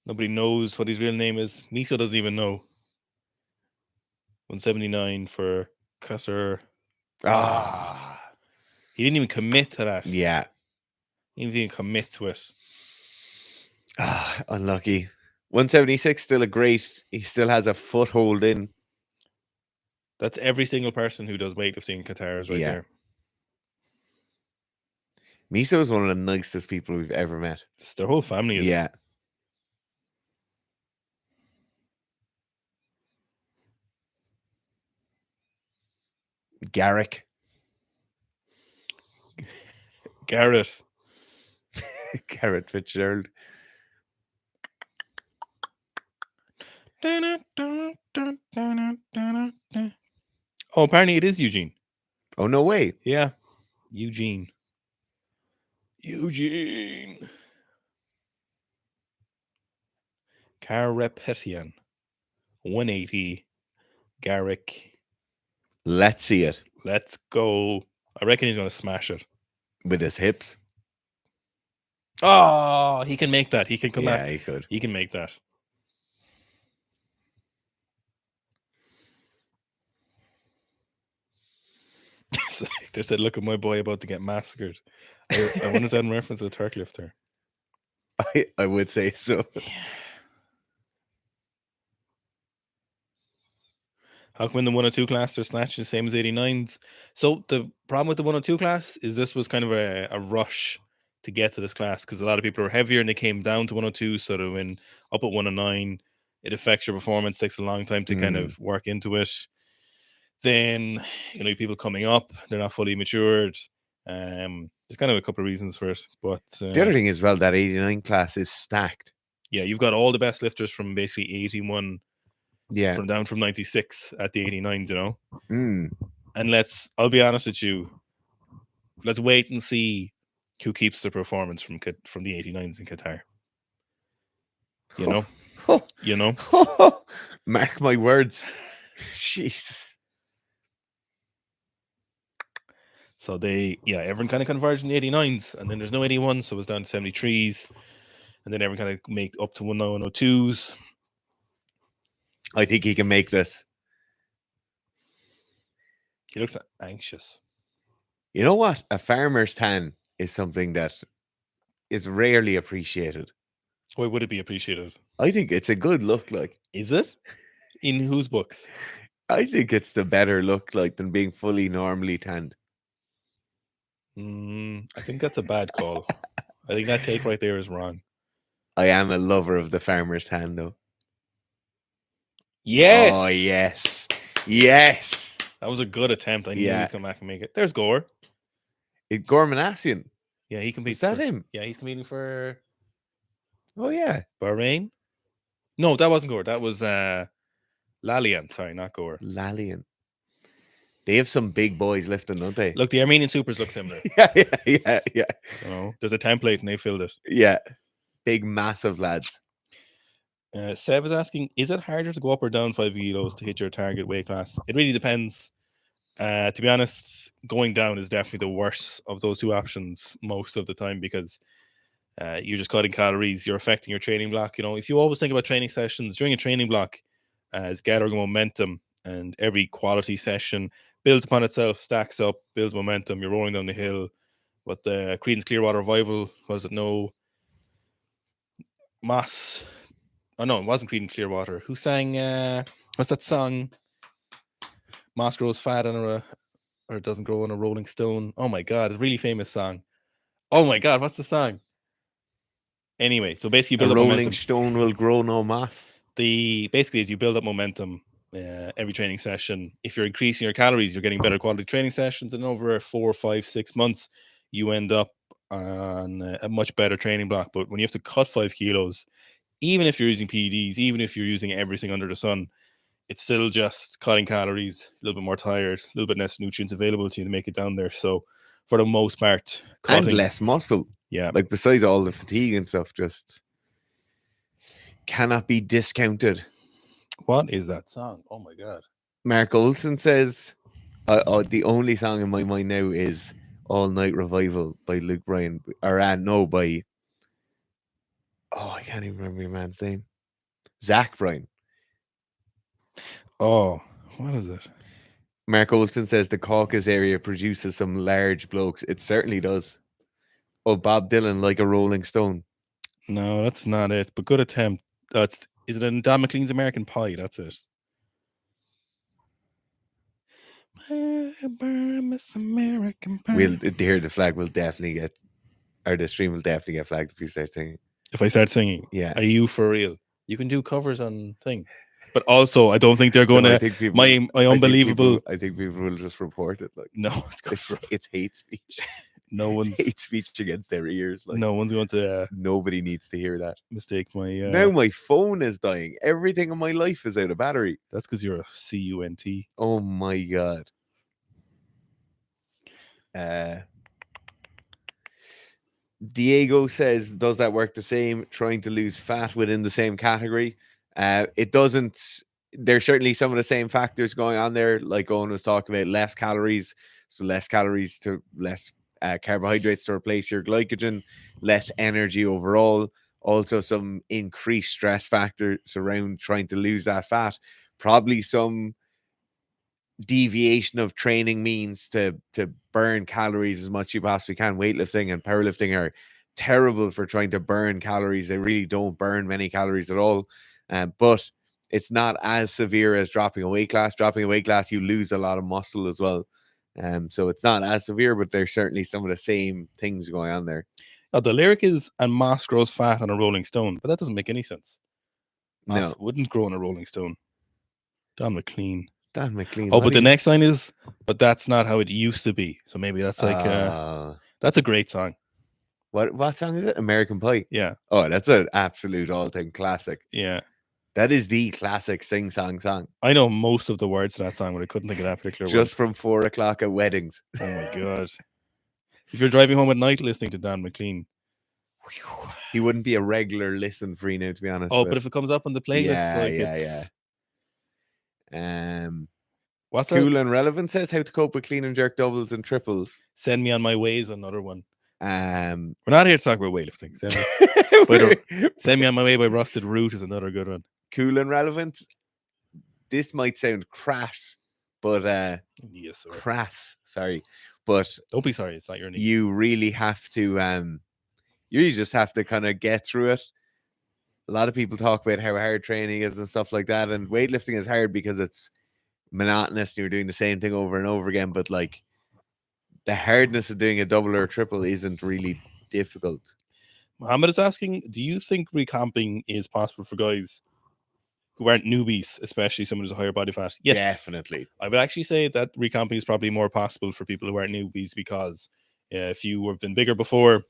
Nobody knows what his real name is. Miso doesn't even know. 179 for Qatar. He didn't even commit to that. Yeah. He didn't even commit to it. Unlucky. 176 still a great. He still has a foothold in. That's every single person who does weightlifting in Qatar is right there. Miso is one of the nicest people we've ever met. Their whole family is. Yeah. Garrett Fitzgerald. Oh, apparently it is Eugene. Oh, no way. Yeah. Eugene. Karapetian. 180. Garrick. Let's see it. Let's go. I reckon he's going to smash it. With his hips. Oh, he can make that. He can come back. Yeah, he could. He can make that. They said, look at my boy about to get massacred. I wonder if that in reference to the Turk lifter. I would say so. Yeah. How come in the 102 class they're snatching the same as 89s? So the problem with the 102 class is this was kind of a rush to get to this class because a lot of people are heavier and they came down to 102. So to win up at 109, it affects your performance, takes a long time to kind of work into it. Then, people coming up, they're not fully matured. There's kind of a couple of reasons for it. But the other thing as well, that 89 class is stacked. Yeah, you've got all the best lifters from basically 81 Yeah. down from 96 at the 89s, And I'll be honest with you, let's wait and see who keeps the performance from the 89s in Qatar. Mark my words. Jesus. So everyone kind of converged in the 89s, and then there's no 81s, so it was down to 73s, and then everyone kind of make up to 102s. I think he can make this. He looks anxious. You know what? A farmer's tan is something that is rarely appreciated. Why would it be appreciated? I think it's a good look. Is it? In whose books? I think it's the better look than being fully normally tanned. I think that's a bad call. I think that take right there is wrong. I am a lover of the farmer's tan, though. Yes. Oh, yes. Yes. That was a good attempt. I knew he'd come back and make it. There's Gore. Gore Manassian. Yeah, he competes. Is that him? Yeah, he's competing for... Oh, yeah. Bahrain? No, that wasn't Gore. That was Lalian. Sorry, not Gore. Lalian. They have some big boys lifting, don't they? Look, the Armenian supers look similar. Yeah. There's a template and they filled it. Yeah. Big, massive lads. Seb is asking, is it harder to go up or down 5 kilos to hit your target weight class? It really depends. To be honest, going down is definitely the worst of those two options most of the time because you're just cutting calories. You're affecting your training block. If you always think about training sessions during a training block as gathering momentum, and every quality session builds upon itself, stacks up, builds momentum. You're rolling down the hill. What the Creedence Clearwater Revival was it? No, Moss. Oh no, it wasn't Creedence Clearwater. Who sang? What's that song? Moss grows fat on a or it doesn't grow on a rolling stone. Oh my god, it's a really famous song. Oh my god, what's the song? Anyway, so basically you A build up rolling momentum. stone will grow no moss. Basically as you build up momentum every training session, if you're increasing your calories, you're getting better quality training sessions, and over 4, 5, 6 months, you end up on a much better training block. But when you have to cut 5 kilos, even if you're using PEDs, even if you're using everything under the sun, it's still just cutting calories, a little bit more tired, a little bit less nutrients available to you to make it down there. So for the most part, And cutting, less muscle. yeah. Like, besides all the fatigue and stuff, just cannot be discounted. What is that song? Oh my god. Mark Olson says, the only song in my mind now is All Night Revival by Luke Bryan. Or, no, by... Oh, I can't even remember your man's name. Zach Bryan. Oh, what is it? Mark Olson says the Caucasus area produces some large blokes. It certainly does. Oh, Bob Dylan, Like a Rolling Stone. No, that's not it. But good attempt. Is it in Don McLean's American Pie? That's it. Miss American Pie. We'll hear the flag will definitely get, or the stream will definitely get flagged if you start singing. If I start singing, Yeah. are you for real? You can do covers on thing, but also I don't think they're going No, I to. think people, My unbelievable. I think people will just report it. Like, No, it's hate speech. No one's hate speech against their ears. Like, no one's going to nobody needs to hear that. mistake my. Now my phone is dying. Everything in my life is out of battery. That's because you're a CUNT. Oh my god. Diego says, does that work the same? Trying to lose fat within the same category? It doesn't. There's certainly some of the same factors going on there. Like Owen was talking about, less calories. So less calories to less carbohydrates to replace your glycogen, less energy overall. Also some increased stress factors around trying to lose that fat. Probably some deviation of training means to burn calories as much as you possibly can. Weightlifting and powerlifting are terrible for trying to burn calories. They really don't burn many calories at all. But it's not as severe as dropping a weight class. Dropping a weight class, you lose a lot of muscle as well. So it's not as severe, but there's certainly some of the same things going on there. The lyric is, and moss grows fat on a rolling stone, but that doesn't make any sense. Moss No. wouldn't grow on a rolling stone. Don McLean. Don McLean. Oh, but the next line is, but that's not how it used to be. So maybe that's like, that's a great song. What song is it? American Pie? Yeah. Oh, that's an absolute all-time classic. Yeah. That is the classic sing-song song. I know most of the words to that song, but I couldn't think of that particular Just word. from 4 o'clock at weddings. Oh my god. If you're driving home at night listening to Don McLean, he wouldn't be a regular listen for you now, to be honest. Oh, but if it comes up on the playlist, what's Cool that? and Relevant says how to cope with clean and jerk doubles and triples. Send Me on My Way is another one. We're not here to talk about weightlifting. Send Me on My Way by Rusted Root is another good one. Cool and Relevant. This might sound crass, but yes, crass. Sorry, but don't be sorry. It's not your name. You really have to. You just have to kind of get through it. A lot of people talk about how hard training is and stuff like that, and weightlifting is hard because it's monotonous. You're doing the same thing over and over again, but like the hardness of doing a double or a triple isn't really difficult. Mohammed is asking, do you think recomping is possible for guys who aren't newbies, especially someone who's a higher body fat? Yes, definitely. I would actually say that recomping is probably more possible for people who aren't newbies, because if you have been bigger before,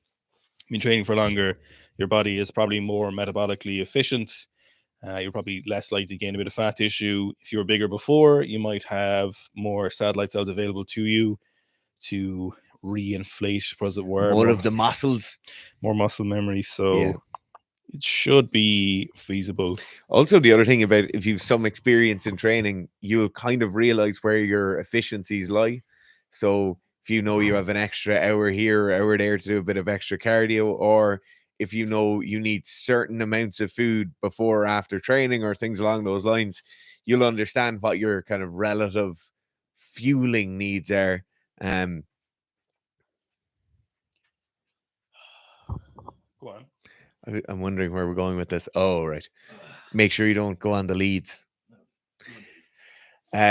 been training for longer, your body is probably more metabolically efficient. You're probably less likely to gain a bit of fat tissue. If you were bigger before, you might have more satellite cells available to you to reinflate, as it were. More of the muscles. More muscle memory. So it should be feasible. Also, the other thing about if you've some experience in training, you'll kind of realize where your efficiencies lie. So if you know you have an extra hour here, hour there to do a bit of extra cardio, or if you know you need certain amounts of food before or after training or things along those lines, you'll understand what your kind of relative fueling needs are. Go on. I'm wondering where we're going with this. Oh, right. Make sure you don't go on the leads.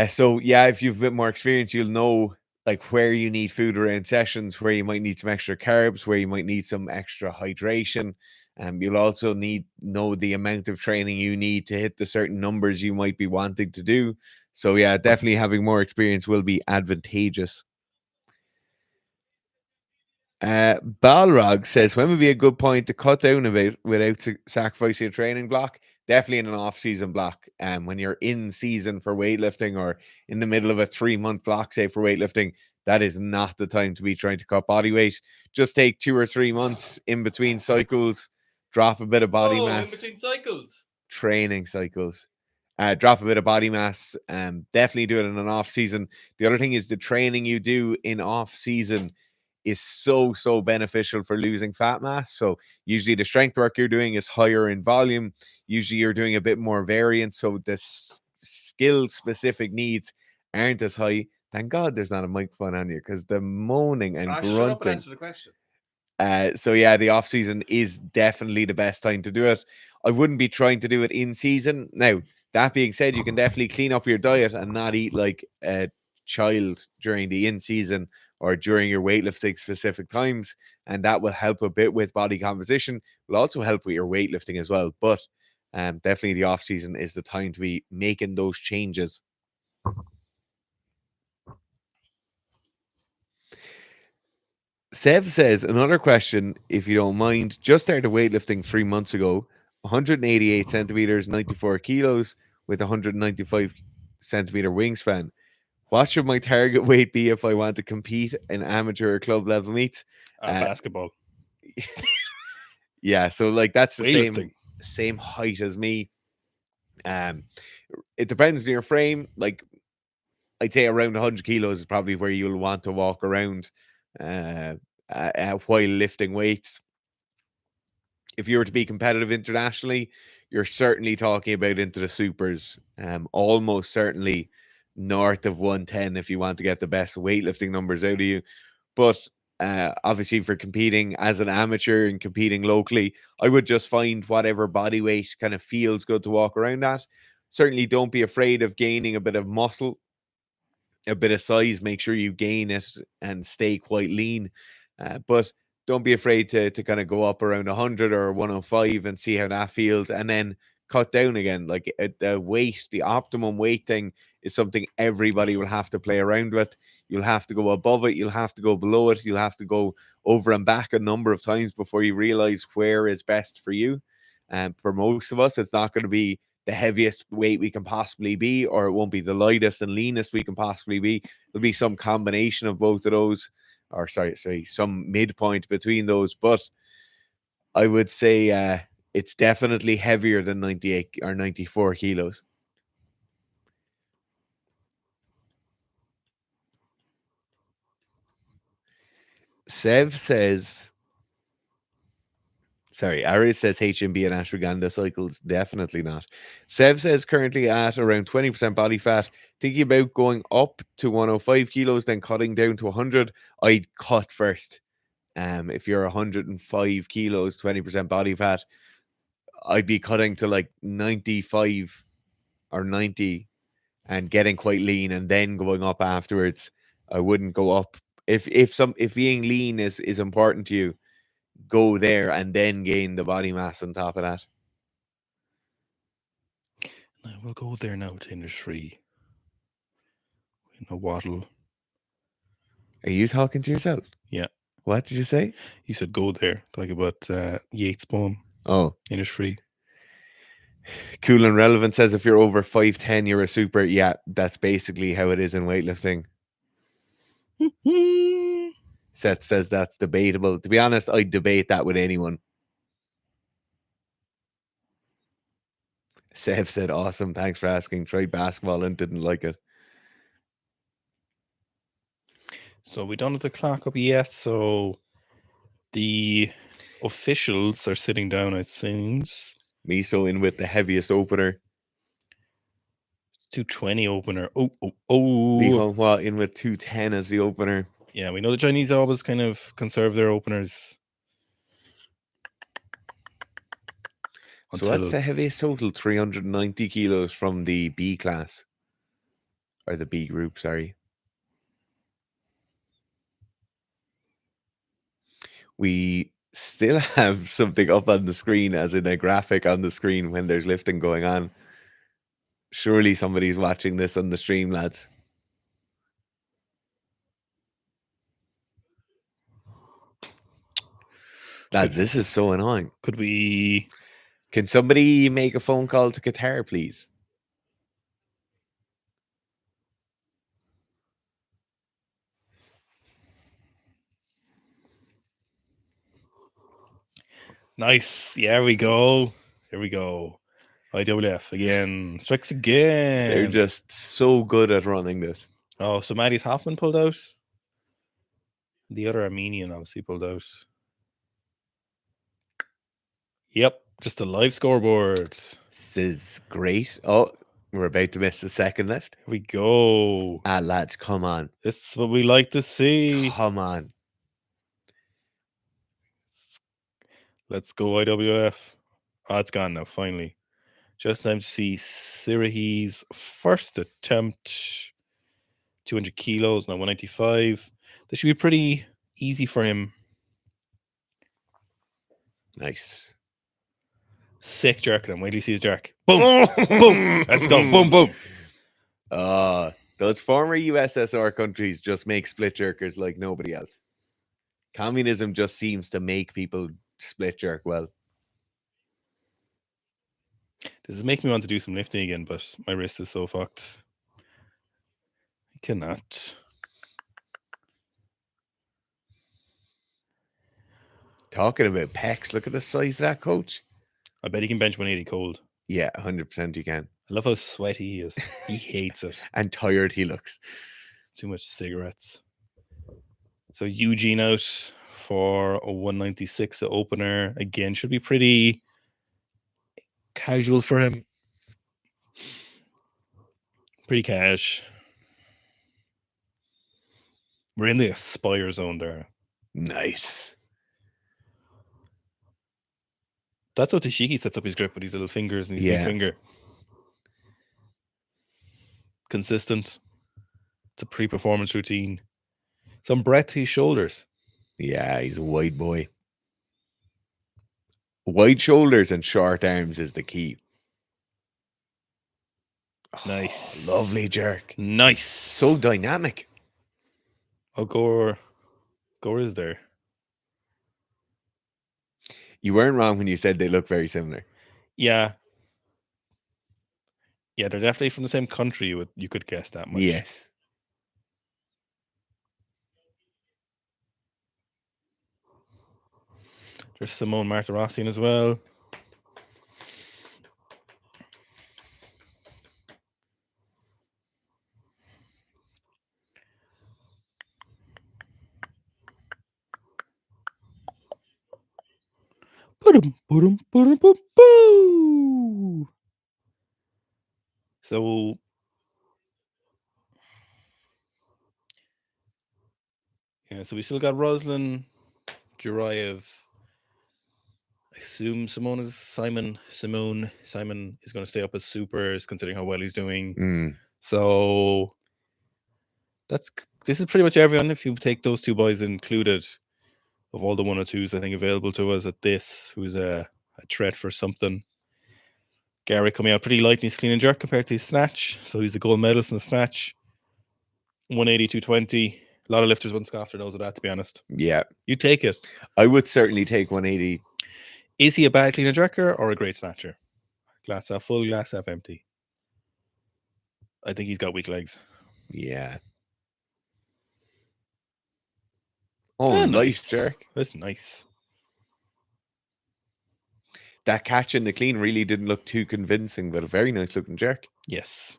So yeah, if you've a bit more experience, you'll know like where you need food around sessions, where you might need some extra carbs, where you might need some extra hydration. You'll also know the amount of training you need to hit the certain numbers you might be wanting to do. So yeah, definitely having more experience will be advantageous. Balrog says, when would be a good point to cut down a bit without sacrificing a training block? Definitely in an off-season block. When you're in season for weightlifting or in the middle of a 3-month block, say for weightlifting, that is not the time to be trying to cut body weight. Just take 2 or 3 months in between cycles, drop a bit of body mass. In between cycles. Training cycles. Drop a bit of body mass. Definitely do it in an off season. The other thing is the training you do in off season is so beneficial for losing fat mass. So usually the strength work you're doing is higher in volume. Usually you're doing a bit more variance. So the skill specific needs aren't as high. Thank God there's not a microphone on you, because the moaning and grunting. Shut up and answer the question. So yeah, the off season is definitely the best time to do it. I wouldn't be trying to do it in season. Now, that being said, you can definitely clean up your diet and not eat like a child during the in season or during your weightlifting specific times, and that will help a bit with body composition. Will also help with your weightlifting as well. But definitely the off season is the time to be making those changes. Sev says, another question, if you don't mind. Just started weightlifting 3 months ago, 188 centimeters, 94 kilos, with 195 centimeter wingspan. What should my target weight be if I want to compete in amateur or club level meets? Basketball. Yeah, so like that's the Weightlifting. same height as me. It depends on your frame. Like I'd say around 100 kilos is probably where you'll want to walk around while lifting weights. If you were to be competitive internationally, you're certainly talking about into the supers, almost certainly north of 110 if you want to get the best weightlifting numbers out of you. But obviously, for competing as an amateur and competing locally, I would just find whatever body weight kind of feels good to walk around at. Certainly, don't be afraid of gaining a bit of muscle, a bit of size. Make sure you gain it and stay quite lean. But don't be afraid to kind of go up around 100 or 105 and see how that feels, and then cut down again. Like the weight, the optimum weight thing is something everybody will have to play around with. You'll have to go above it. You'll have to go below it. You'll have to go over and back a number of times before you realize where is best for you. For most of us, it's not going to be the heaviest weight we can possibly be, or it won't be the lightest and leanest we can possibly be. It'll be some combination of both of those, or sorry, some midpoint between those. But I would say it's definitely heavier than 98 or 94 kilos. Sev says, sorry, Aries says HMB and ashwagandha cycles. Definitely not. Sev says currently at around 20% body fat, thinking about going up to 105 kilos, then cutting down to 100. I'd cut first. If you're 105 kilos, 20% body fat, I'd be cutting to like 95 or 90 and getting quite lean and then going up afterwards. I wouldn't go up. If being lean is important to you, go there and then gain the body mass on top of that. I will go there now to industry. In a waddle. Are you talking to yourself? Yeah. What did you say? You said go there, like about Yates Boom. Oh. Industry. Cool and Relevant says if you're over 5'10", you're a super. Yeah, that's basically how it is in weightlifting. Seth says that's debatable. To be honest, I'd debate that with anyone. Sev said, awesome, thanks for asking. Tried basketball and didn't like it. So we don't have the clock up yet, so the officials are sitting down, it seems. Miso in with the heaviest opener. 220 opener. Oh. Li Honghua in with 210 as the opener. Yeah, we know the Chinese always kind of conserve their openers. So that's the heaviest total, 390 kilos from the B class. Or the B group, sorry. We still have something up on the screen, as in a graphic on the screen when there's lifting going on. Surely somebody's watching this on the stream, lads. Lads, this is so annoying. Could we? Can somebody make a phone call to Qatar, please? Nice. Yeah, we go. Here we go. IWF again. Strikes again. They're just so good at running this. Oh, so Maddie's Hoffman pulled out. The other Armenian obviously pulled out. Yep, just a live scoreboard. This is great. Oh, we're about to miss the second lift. Here we go. Ah, lads, come on. This is what we like to see. Come on. Let's go, IWF. Oh, it's gone now, finally. Just time to see Sirahi's first attempt. 200 kilos, now 195. This should be pretty easy for him. Nice. Sick jerk at him. Wait till you see his jerk. Boom! Boom! Let's go. Boom, boom. Those former USSR countries just make split jerkers like nobody else. Communism just seems to make people split jerk well. This is making me want to do some lifting again, but my wrist is so fucked. I cannot. Talking about pecs, look at the size of that, coach. I bet he can bench 180 cold. Yeah, 100% you can. I love how sweaty he is. He hates it. And tired he looks. It's too much cigarettes. So Eugene out for a 196 opener. Again, should be pretty casual for him. Pretty cash. We're in the aspire zone there. Nice. That's how Tashiki sets up his grip with his little fingers and his big finger. Consistent. It's a pre-performance routine. Some breadth to his shoulders. Yeah, he's a wide boy. Wide shoulders and short arms is the key. Nice. Oh, lovely jerk. Nice. So dynamic. Oh, Gore is there. You weren't wrong when you said they look very similar. Yeah. Yeah, they're definitely from the same country. You could guess that much. Yes. There's Simone Martirassian as well. So yeah, so we still got Roslyn, Jurayev. I assume Simone is Simon is going to stay up as supers considering how well he's doing. So this is pretty much everyone if you take those two boys included of all the 102s I think available to us at this, who's a threat for something. Gary coming out pretty light in his clean and jerk compared to his snatch. So he's a gold medalist in the snatch. 180, 220. A lot of lifters wouldn't scoff their nose at that, to be honest. Yeah. You take it. I would certainly take 180. Is he a bad clean and jerker or a great snatcher? Glass half full, glass half empty. I think he's got weak legs. Yeah. Oh, nice jerk. That's nice. That catch in the clean really didn't look too convincing, but a very nice looking jerk. Yes.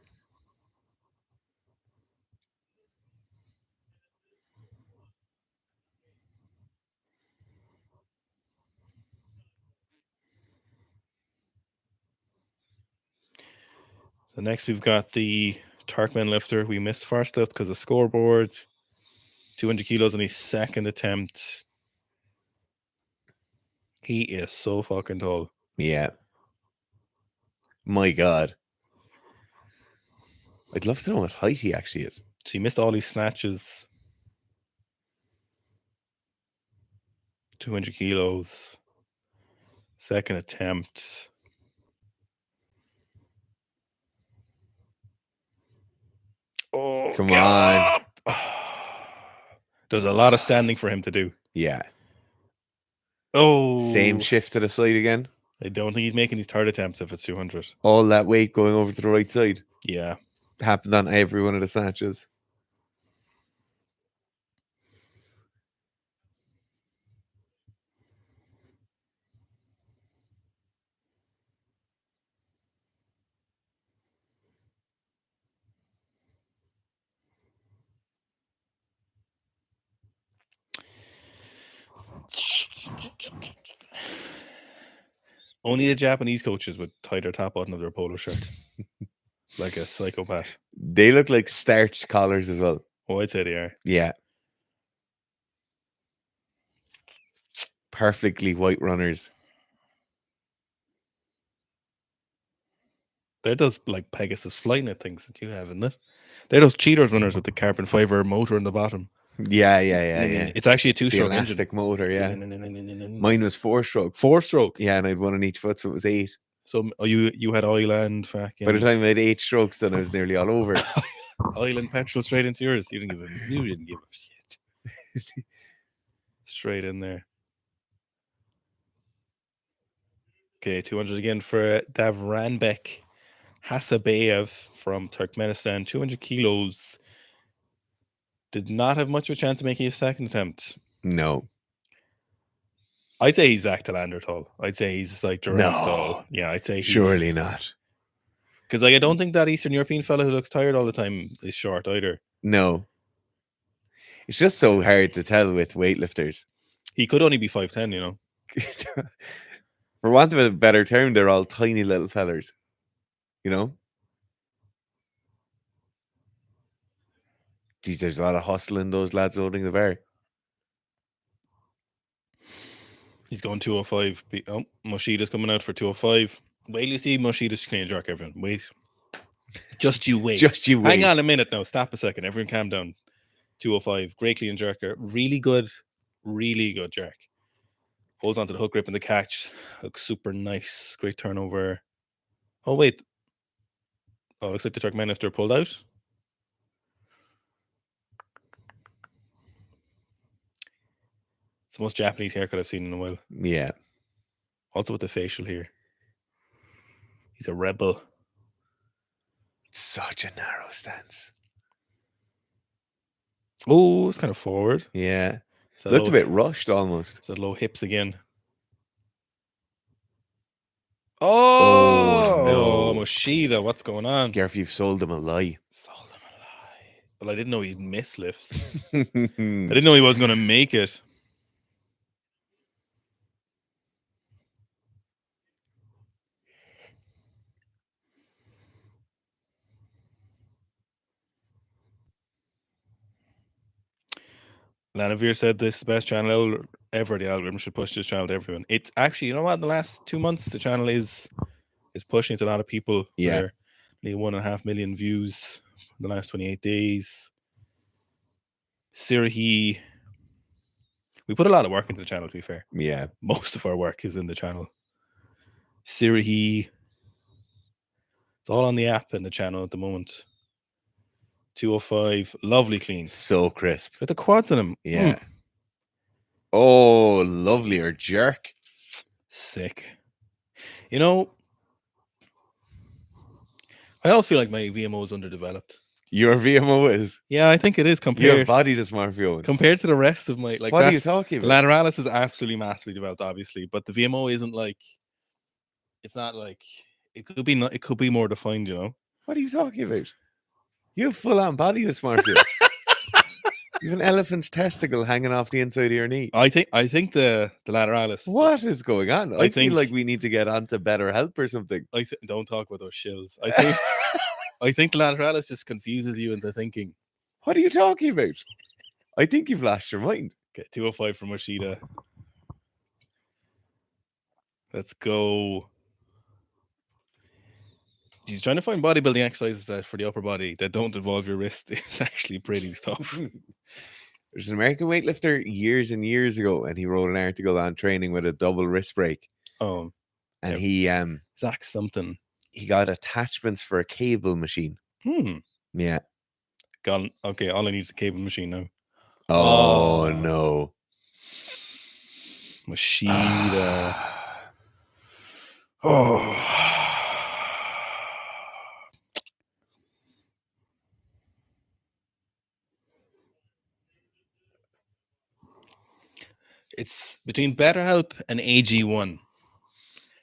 So next we've got the Turkmen lifter. We missed first lift because of scoreboard. 200 kilos on his second attempt. He is so fucking tall. Yeah. My God. I'd love to know what height he actually is. So he missed all his snatches. 200 kilos. Second attempt. Oh, Come get on. up! There's a lot of standing for him to do. Yeah. Oh, Same shift to the side again. I don't think he's making his third attempts if it's 200. All that weight going over to the right side. Yeah. Happened on every one of the snatches. Only the Japanese coaches would tie their top button of their polo shirt. Like a psychopath. They look like starched collars as well. Oh, I'd say they are. Yeah. Perfectly white runners. They're those like Pegasus Flightnet things that you have, isn't it? They're those cheaters runners with the carbon fiber motor in the bottom. Yeah. It's actually a The two-stroke engine. elastic motor, yeah. Mine was 4-stroke. 4-stroke. Yeah, and I had one on each foot, so it was 8. So you had oil and fucking. By the time I had 8 strokes, then I was nearly all over. Oil and petrol straight into yours. You didn't give a shit. Straight in there. Okay, 200 again for Davranbek Hasabayev from Turkmenistan. 200 kilos. Did not have much of a chance of making his second attempt. No. I'd say he's Zach Delander tall. I'd say he's like giraffe tall. Yeah, I'd say he's... Surely not. Because like, I don't think that Eastern European fella who looks tired all the time is short either. No. It's just so hard to tell with weightlifters. He could only be 5'10", you know. For want of a better term, they're all tiny little fellers. You know? Geez, there's a lot of hustle in those lads loading the bar. He's going 205. Oh, Moshida's coming out for 205. Wait till you see Moshida's clean and jerk, everyone. Wait. Just you wait. Just you wait. Hang on a minute now. Stop a second. Everyone calm down. 205. Great clean and jerker. Really good jerk. Holds onto the hook grip and the catch. Looks super nice. Great turnover. Oh, wait. Oh, looks like the Turkmenister pulled out. It's the most Japanese haircut I've seen in a while. Yeah. Also with the facial here. He's a rebel. It's such a narrow stance. Oh, it's kind of forward. Yeah. Looked a bit rushed almost. It's at low hips again. Oh no. Moshida, what's going on? Gareth, you've sold him a lie. Well, I didn't know he'd miss lifts. I didn't know he wasn't going to make it. Lanavir said this is the best channel ever. The algorithm should push this channel to everyone. It's actually, you know what? In the last 2 months, the channel is pushing it to a lot of people. Yeah. Nearly 1.5 million views in the last 28 days. Sirhi. We put a lot of work into the channel, to be fair. Yeah. Most of our work is in the channel. Sirhi. It's all on the app and the channel at the moment. 205. Lovely clean. So crisp. With the quads in them. Yeah. Oh, lovely. Or jerk. Sick. You know, I always feel like my VMO is underdeveloped. Your VMO is? Yeah, I think it is compared. Your body is more VMO. Compared to the rest of my... like. What are you talking about? Lateralis is absolutely massively developed, obviously, but the VMO isn't like... It's not like... It could be more defined, you know? What are you talking about? You have full-on body with Smartfield. You have an elephant's testicle hanging off the inside of your knee. I think the lateralis... What is going on? I feel like we need to get on to better help or something. Don't talk about those shills. I think the lateralis just confuses you into thinking. What are you talking about? I think you've lost your mind. Okay, 205 from Moshida. Let's go. He's trying to find bodybuilding exercises that for the upper body that don't involve your wrist. It's actually pretty tough. There's an American weightlifter years and years ago, and he wrote an article on training with a double wrist break. Oh, And yeah. Zach something. he got attachments for a cable machine. Yeah. Okay, all I need is a cable machine now. Oh no. Machida. Oh. It's between BetterHelp and AG1.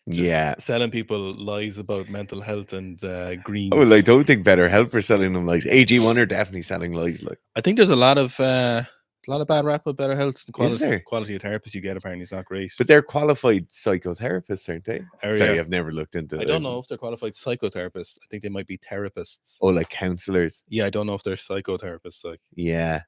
Yeah. Selling people lies about mental health and greens. Oh, well, I don't think BetterHelp are selling them lies. AG1 are definitely selling lies. Like, I think there's a lot of bad rap with BetterHelp. The Is there? quality of therapists you get apparently is not great. but they're qualified psychotherapists, aren't they? Oh, Sorry, yeah. I've never looked into I don't know if they're qualified psychotherapists. I think they might be therapists. Oh, like counselors. Yeah, I don't know if they're psychotherapists. Like, Yeah.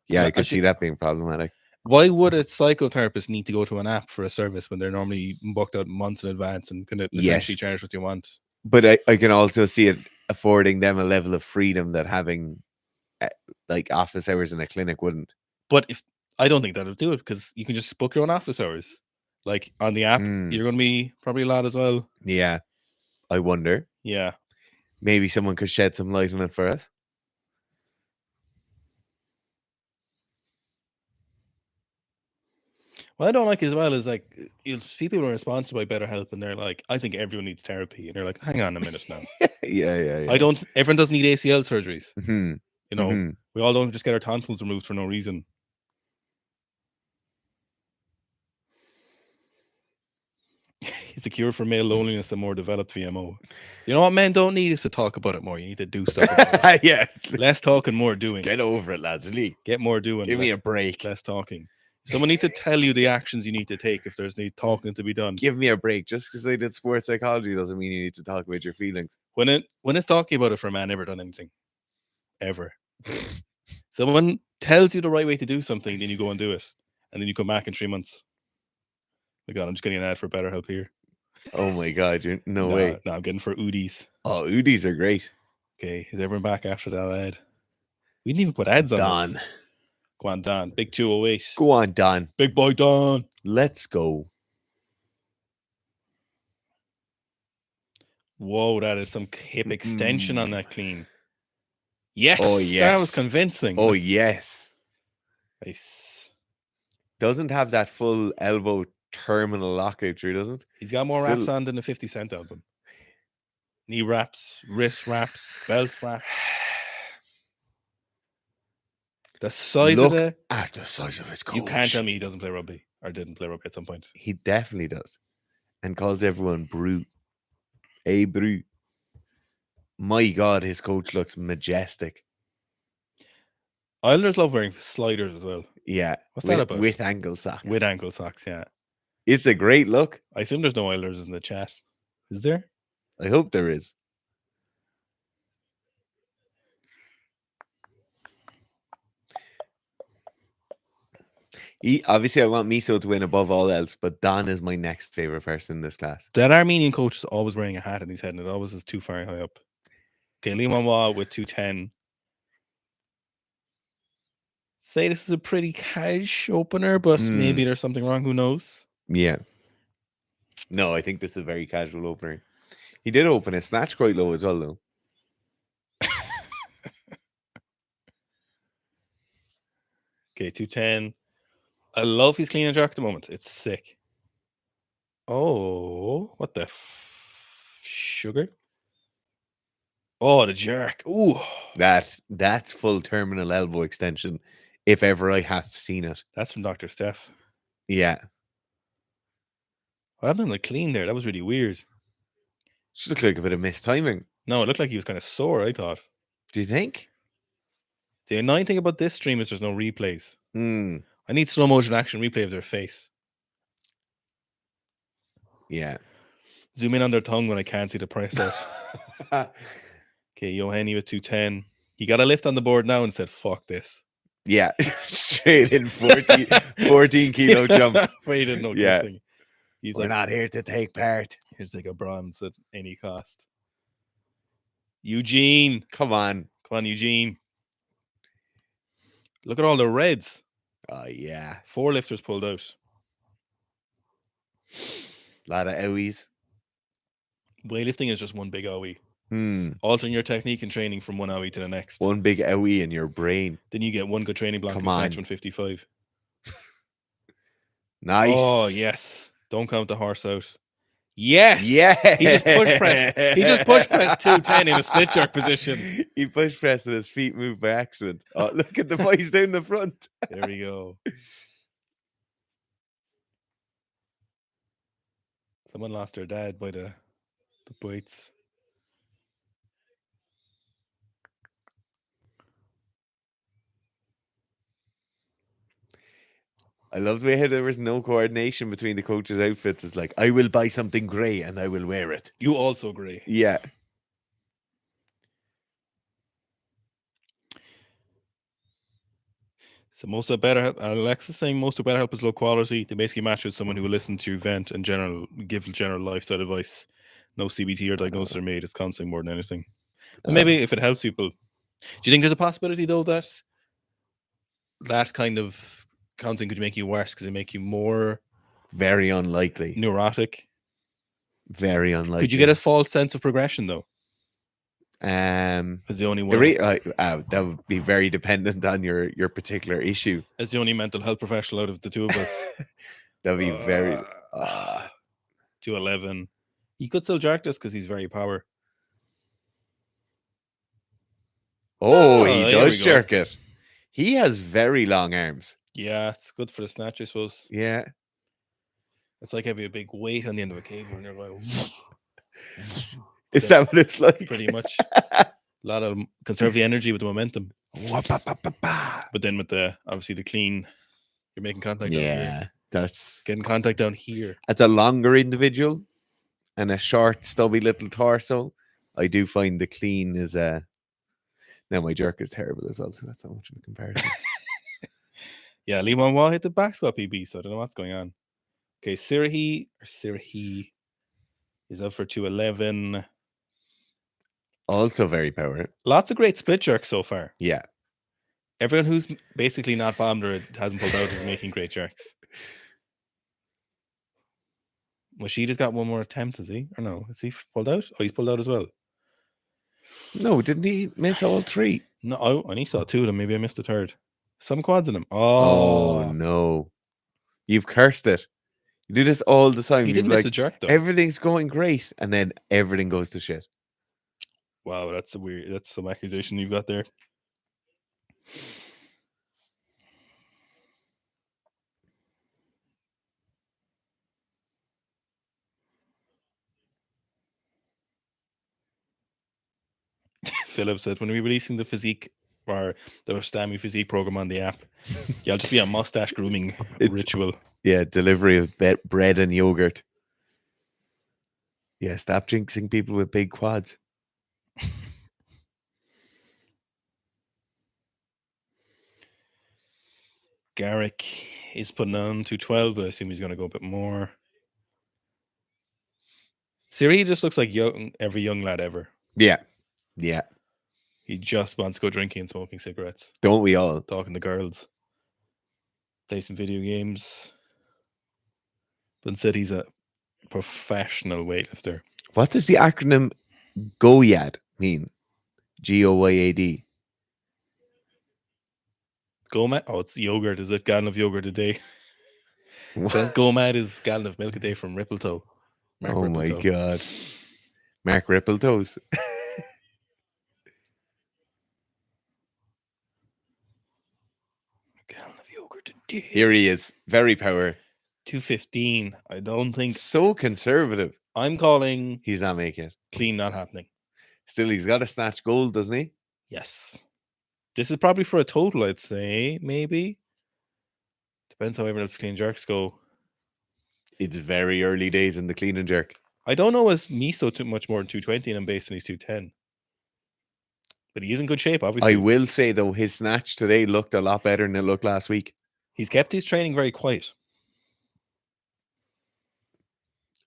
Yeah, I could see that being problematic. why would a psychotherapist need to go to an app for a service when they're normally booked out months in advance and can essentially charge what you want? But I can also see it affording them a level of freedom that having like office hours in a clinic wouldn't. But if I don't think that'll do it, because you can just book your own office hours. Like on the app, you're going to be probably a lot as well. Yeah. I wonder. Yeah. Maybe someone could shed some light on it for us. What I don't like as well is like people are responsible by BetterHelp and they're like, I think everyone needs therapy, and they're like, hang on a minute now. Yeah. Everyone doesn't need ACL surgeries. Mm-hmm. You know, we all don't just get our tonsils removed for no reason. It's a cure for male loneliness, a more developed VMO. You know what men don't need is to talk about it more. You need to do stuff about it. Yeah. Less talking, more doing. Get over it, lads. Get more doing. Give me a break. Less talking. Someone needs to tell you the actions you need to take if there's need talking to be done. Give me a break. Just because I did sports psychology doesn't mean you need to talk about your feelings. When it's talking about it for a man, never done anything. Ever. Someone tells you the right way to do something, then you go and do it. And then you come back in 3 months. My God, I'm just getting an ad for BetterHelp here. Oh my God, no way. No, I'm getting for Udis. Oh, Udis are great. Okay, is everyone back after that ad? We didn't even put ads on this. Go on, Don. Big 208. Go on, Don. Big boy Don. Let's go. Whoa, that is some hip extension on that clean. Yes. Oh, yes. That was convincing. Oh, yes. Nice. Doesn't have that full elbow terminal lockout through, doesn't? He's got more wraps on than the 50 Cent album. Knee wraps, wrist wraps, belt wraps. The size Look of at the size of his coach. You can't tell me he doesn't play rugby or didn't play rugby at some point. He definitely does. And calls everyone Brew. Hey, Brew. My God, his coach looks majestic. Islanders love wearing sliders as well. Yeah. What's that about? With ankle socks. With ankle socks, yeah. It's a great look. I assume there's no Islanders in the chat. Is there? I hope there is. Obviously, I want Miso to win above all else, but Don is my next favorite person in this class. That Armenian coach is always wearing a hat on his head, and it always is too far high up. Okay, Liman Wah with 210. Say this is a pretty cash opener, but maybe there's something wrong. Who knows? Yeah. No, I think this is a very casual opener. He did open a snatch quite low as well, though. Okay, 210. I love his clean and jerk at the moment. It's sick. Oh, what the sugar? Oh, the jerk. Ooh. That's full terminal elbow extension, if ever I had seen it. That's from Dr. Steph. Yeah. What happened on the clean there? That was really weird. Just looked like a bit of mistiming. No, it looked like he was kind of sore, I thought. Do you think? The annoying thing about this stream is there's no replays. I need slow motion action replay of their face. Yeah. Zoom in on their tongue when I can't see the price out. Okay, Johanny with 210. He got a lift on the board now and said, fuck this. Yeah. Straight in 14 kilo jump. Afraid of no kissing. He's We're not here to take part. Here's like a bronze at any cost. Eugene. Come on, Eugene. Look at all the reds. Oh, yeah. 4 lifters pulled out. A lot of owies. Weightlifting is just one big owie. Hmm. Altering your technique and training from one owie to the next. One big owie in your brain. Then you get one good training block Come and snatch on. 155. Nice. Oh, yes. Don't count the horse out. Yes. Yeah. He just push pressed. He just push pressed 210 in a split jerk position. He push pressed and his feet moved by accident. Oh, look at the boys down the front. There we go. Someone lost their dad by the bites. I love the way how there was no coordination between the coaches' outfits. It's like, I will buy something grey and I will wear it. You also grey. Yeah. So most of better Alexa's saying most of better help is low quality. They basically match with someone who will listen to your event and give general lifestyle advice. No CBT or diagnosis are made. It's counseling more than anything. But maybe if it helps people. Do you think there's a possibility though that kind of counseling could make you worse because it make you more very unlikely, neurotic? Very unlikely. Could you get a false sense of progression though? As the only one. That would be very dependent on your particular issue. As the only mental health professional out of the two of us. That would be very 211. He could still jerk this because he's very power. Oh, he does jerk it. He has very long arms. Yeah, it's good for the snatch, I suppose. Yeah. It's like having a big weight on the end of a cable and you're going. Is that what it's like? Pretty much. A lot of conserve the energy with the momentum. But then with obviously the clean, you're making contact down here. Yeah, that's getting contact down here. As a longer individual and a short, stubby little torso, I do find the clean is now my jerk is terrible as well, so that's not much of a comparison. Yeah, Lee Wah hit the back squat PB, so I don't know what's going on. Okay, Sirahi is up for 211. Also very power. Lots of great split jerks so far. Yeah. Everyone who's basically not bombed or hasn't pulled out is making great jerks. Washida's got one more attempt, is he? Or no? Is he pulled out? Oh, he's pulled out as well. No, didn't he miss all three? No, I only saw two of them. Maybe I missed the third. Some quads in them. Oh no. You've cursed it. You do this all the time. He didn't miss a jerk though. Everything's going great, and then everything goes to shit. Wow, that's some accusation you've got there. Philip said, when we're releasing the physique or the STAMI physique program on the app, yeah, it'll just be a mustache grooming ritual. Yeah, delivery of bread and yogurt. Yeah, stop jinxing people with big quads. Garrick is putting on 212, but I assume he's going to go a bit more. Siri just looks like every young lad ever. Yeah. Yeah. He just wants to go drinking and smoking cigarettes. Don't we all? Talking to girls. Play some video games. But instead he's a professional weightlifter. What does the acronym GOYAD mean? GOYAD. GOMAD? Oh, it's yogurt. Is it gallon of yogurt a day? GOMAD is gallon of milk a day from Rippletoe. Oh my God. Mark Rippletoes. Gallon of yogurt a day. Here he is. Very power. 215. I don't think. So conservative. I'm calling. He's not making it. Clean not happening. Still, he's got to snatch gold, doesn't he? Yes. This is probably for a total, I'd say. Maybe. Depends how everyone else's clean jerks go. It's very early days in the clean and jerk. I don't know as Miso too much more than 220 and I'm based on his 210. But he is in good shape, obviously. I will say, though, his snatch today looked a lot better than it looked last week. He's kept his training very quiet.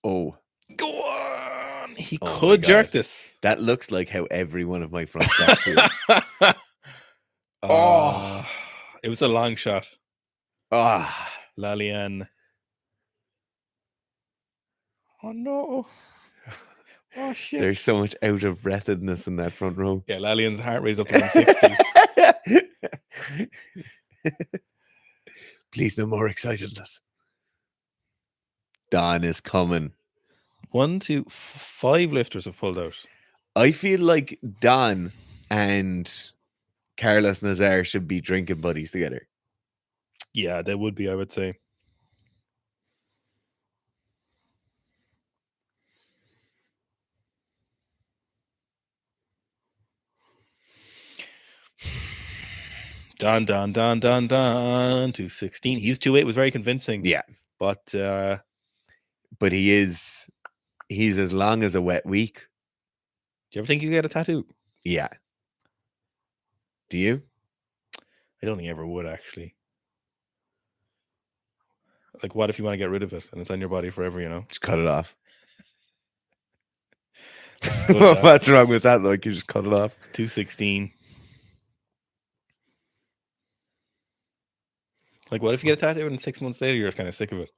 Oh. Go on! He could jerk this. That looks like how every one of my front steps feel. It was a long shot. Ah, Lalian. Oh no. Oh shit. there's so much out of breathedness in that front row. Yeah, Lalian's heart rate's up to 160. Please, no more excitedness. Don is coming. 1, 2, 5 lifters have pulled out. I feel like Don and Carlos Nazar should be drinking buddies together. Yeah, they would be, I would say. Don. 216. He's 2.8 was very convincing. Yeah. But he's as long as a wet week. do you ever think you get a tattoo? Yeah. Do you? I don't think I ever would, actually. Like, what if you want to get rid of it and it's on your body forever, you know? Just cut it off. Good, What's wrong with that? Like, you just cut it off. 216. Like, what if you get a tattoo and 6 months later you're kind of sick of it?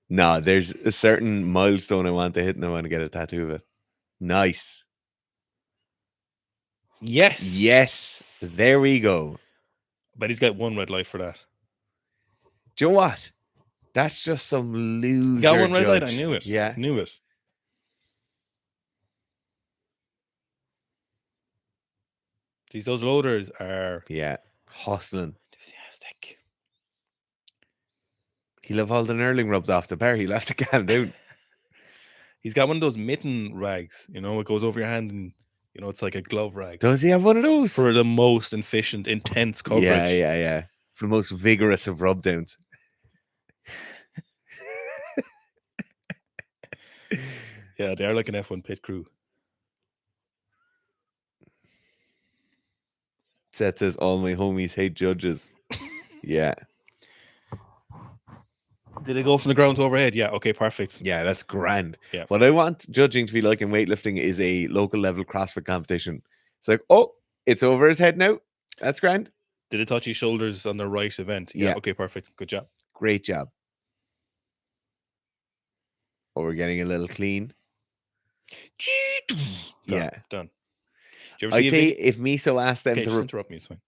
No, there's a certain milestone I want to hit and I want to get a tattoo of it. Nice. Yes. There we go. But he's got one red light for that. Do you know what? That's just some loser. He got one red light. judge. I knew it. Yeah. I knew it. Those loaders are hustling. enthusiastic. He'll have all the knurling rubbed off the bar. He'll have to calm down. He's got one of those mitten rags, you know, it goes over your hand and, you know, it's like a glove rag. Does he have one of those? For the most efficient, intense coverage. Yeah. For the most vigorous of rub downs. Yeah, they are like an F1 pit crew. That says all my homies hate judges. Yeah. Did it go from the ground to overhead? Yeah, okay, perfect. Yeah, that's grand. Yeah. What I want judging to be like in weightlifting is a local level CrossFit competition. It's like, oh, it's over his head now. That's grand. Did it touch his shoulders on the right event? Yeah. Okay, perfect. Good job. Great job. Oh, we're getting a little clean. Done. Done. Do you ever I'd see say if Miso asked them to to interrupt me, it's fine.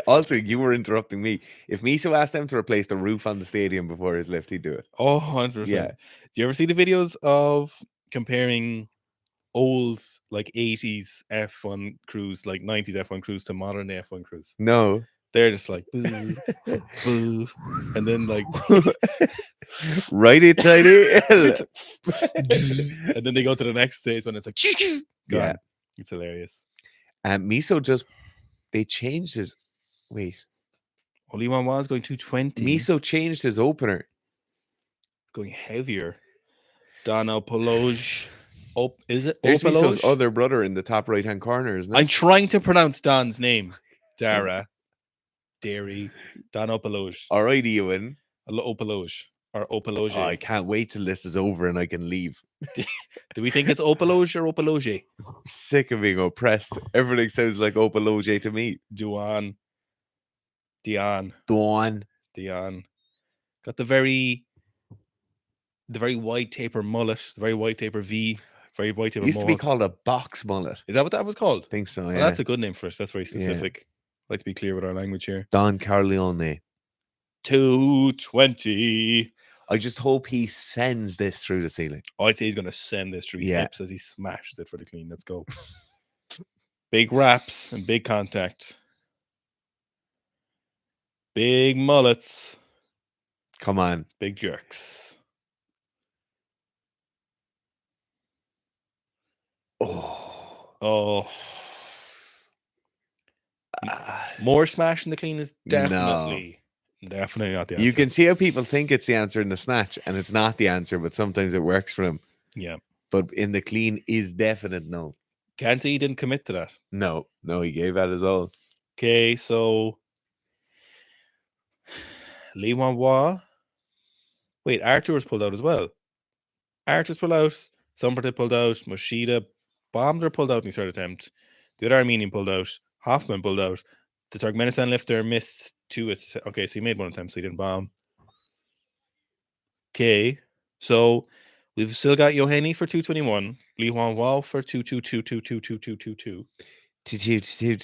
Also, you were interrupting me. If Miso asked them to replace the roof on the stadium before his lift, he'd do it. Oh, 100%. Yeah. Do you ever see the videos of comparing old, like 80s F1 crews, like 90s F1 crews to modern F1 crews? No. They're just like, boo, boo. And then, like, righty tighty. And then they go to the next stage when it's like, gone. Yeah. It's hilarious. Miso just, they changed his, wait. Only one was going 220. Miso changed his opener. Going heavier. Donna Pelage. Oh, is it? There's Opelage? Miso's other brother in the top right hand corner, isn't it? I'm trying to pronounce Don's name. Dara. Dairy. Don Opelage. Alrighty, Ewan. Opelage. Or Opelage. Oh, I can't wait till this is over and I can leave. Do we think it's Opelage or Opelage? I'm sick of being oppressed. Everything sounds like Opelage to me. Dion. Got the very wide taper mullet, the very wide taper V, very wide taper Used to mohawk. be called a box mullet. Is that what that was called? I think so, yeah. Well, that's a good name for it. That's very specific. I'd like to be clear with our language here. Don Carleone. 220. I just hope he sends this through the ceiling. I'd say he's going to send this through his hips as he smashes it for the clean. Let's go. Big wraps and big contact. Big mullets. Come on. Big jerks. Oh. More smash in the clean is definitely not the answer. You can see how people think it's the answer in the snatch, and it's not the answer, but sometimes it works for them. Yeah. But in the clean is definite no. Can't say he didn't commit to that. No, he gave that his all. Okay, so Lee Wan Wah. Wait, Arthur's pulled out as well. Arthur's pulled out. Summerton pulled out. Moshida Bombler pulled out in his third attempt. The other Armenian pulled out. Hoffman pulled out. The Turkmenistan lifter missed 2. Okay, so he made 1 attempt, so he didn't bomb. Okay, so we've still got Yoheni for 221, Li Huanhua for 222222222,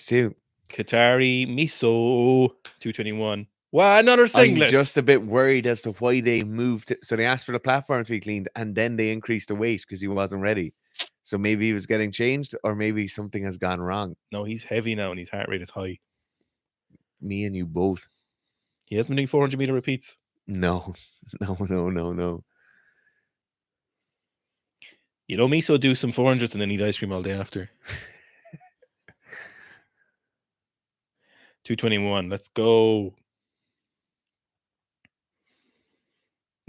2. Qatari Miso 221. Wow, another I'm singlet. just a bit worried as to why they moved it. So they asked for the platform to be cleaned and then they increased the weight because he wasn't ready. So maybe he was getting changed or maybe something has gone wrong. No, he's heavy now and his heart rate is high. Me and you both. He has been doing 400-meter repeats. No. You know, Miso do some 400s and then eat ice cream all day after. 221. Let's go.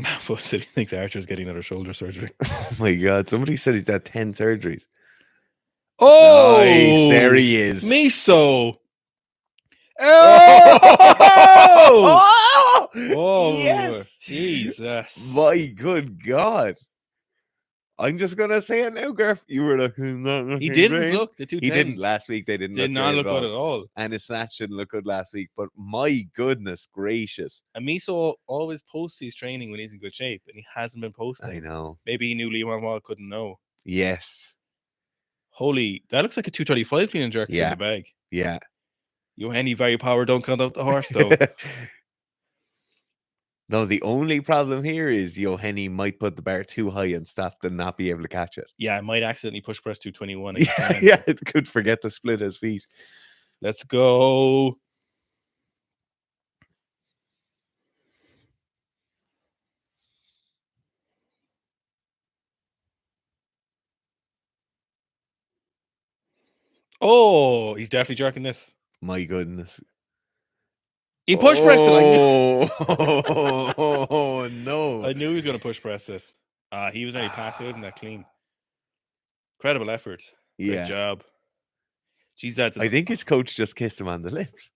Mafo said he thinks Archer's getting another shoulder surgery. Oh my God. Somebody said he's had 10 surgeries. Oh, Nice. There he is. Miso. Oh! Oh, Yes. Jesus. My good God. I'm just going to say it now, Garth. You were looking not looking He didn't great. look the 210s. He didn't last week. They didn't Did look not great look good at all. And his snatch didn't look good last week. But my goodness gracious. And Miso always posts his training when he's in good shape, and he hasn't been posting. I know. Maybe he knew Li Huanhua couldn't know. Yes. Holy, that looks like a 235 clean and jerk in the bag. Yeah. Yoheni very power, don't count out the horse, though. No, the only problem here is Yoheni might put the bar too high and stuff to not be able to catch it. Yeah, I might accidentally push press 221. Yeah, it could forget to split his feet. Let's go. Oh, he's definitely jerking this. My goodness. He push pressed it. Oh, no. I knew he was going to push press it. He was already passed out in that clean. Incredible effort. Great job. Jeez, I think his coach just kissed him on the lips.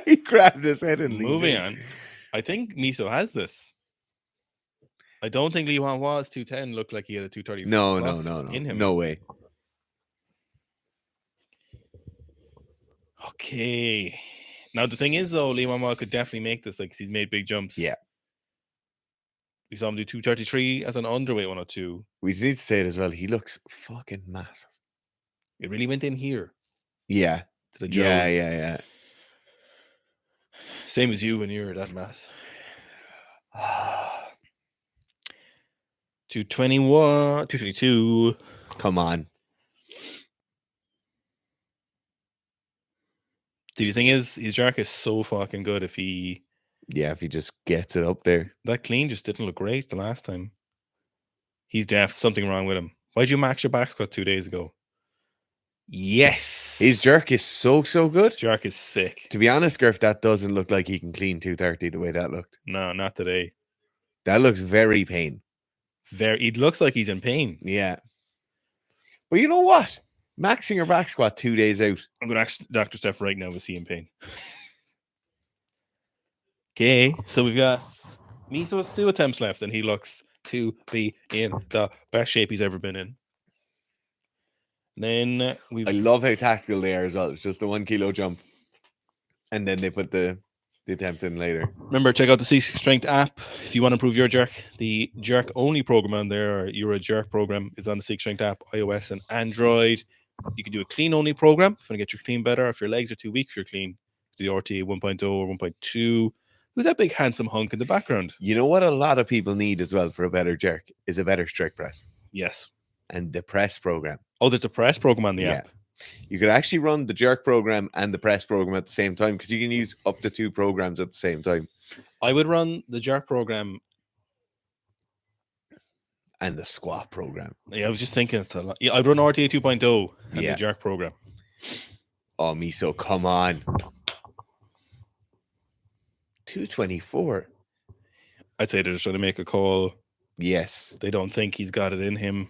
He grabbed his head and moving on. I think Miso has this. I don't think Li Huanhua's 210 looked like he had a 230 no in him. No way. Okay. Now the thing is though, Li Huanhua could definitely make this, like, 'cause he's made big jumps. Yeah. We saw him do 233 as an underweight 102. We need to say it as well. He looks fucking massive. It really went in here. Yeah. To the jaws. Yeah. Same as you when you were that mass. 221, 222. Come on. The thing is, his jerk is so fucking good if he just gets it up there. That clean just didn't look great the last time. He's deaf. Something wrong with him. Why'd you max your back squat 2 days ago? Yes. His jerk is so good. Jerk is sick. To be honest, Griff, that doesn't look like he can clean 230 the way that looked. No, not today. That looks very pain. It looks like he's in pain. Yeah. But you know what? Maxing your back squat 2 days out. I'm going to ask Dr. Steph right now, is he in pain? Okay, so we've got Miso's 2 attempts left, and he looks to be in the best shape he's ever been in. And then I love how tactical they are as well. It's just a 1 kilo jump. And then they put the attempt in later. Remember, check out the Sika Strength app if you want to improve your jerk. The jerk only program on there, or Euro Jerk program, is on the Sika Strength app, iOS and Android. You can do a clean only program if you want to get your clean better. If your legs are too weak for your clean, do the RTA 1.0 or 1.2. Who's that big handsome hunk in the background? You know what a lot of people need as well for a better jerk is a better strict press. Yes. And the press program. Oh, there's a press program on the app. You could actually run the jerk program and the press program at the same time because you can use up to 2 programs at the same time. I would run the jerk program and the squat program. Yeah, I was just thinking it's a lot. Yeah, I'd run RTA 2.0 and the jerk program. Oh, Miso, come on. 224. I'd say they're just trying to make a call. Yes. They don't think he's got it in him.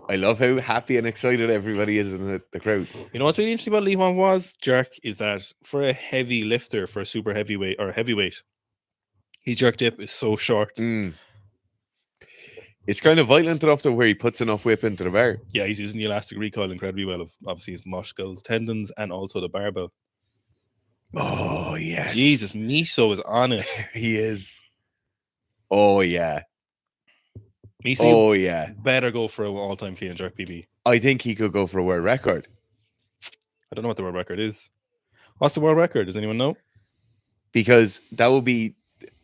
I love how happy and excited everybody is in the crowd. You know what's really interesting about Li Huanhua's jerk is that for a heavy lifter, for a super heavyweight or heavyweight, his jerk dip is so short. It's kind of violent enough to where he puts enough whip into the bar. Yeah, he's using the elastic recoil incredibly well of obviously his muscles, tendons, and also the barbell. Oh, yes. Jesus, Miso is on it. He is. Oh, yeah. Miso, Oh, yeah. better go for an all-time clean and jerk PB. I think he could go for a world record. I don't know what the world record is. What's the world record? Does anyone know? Because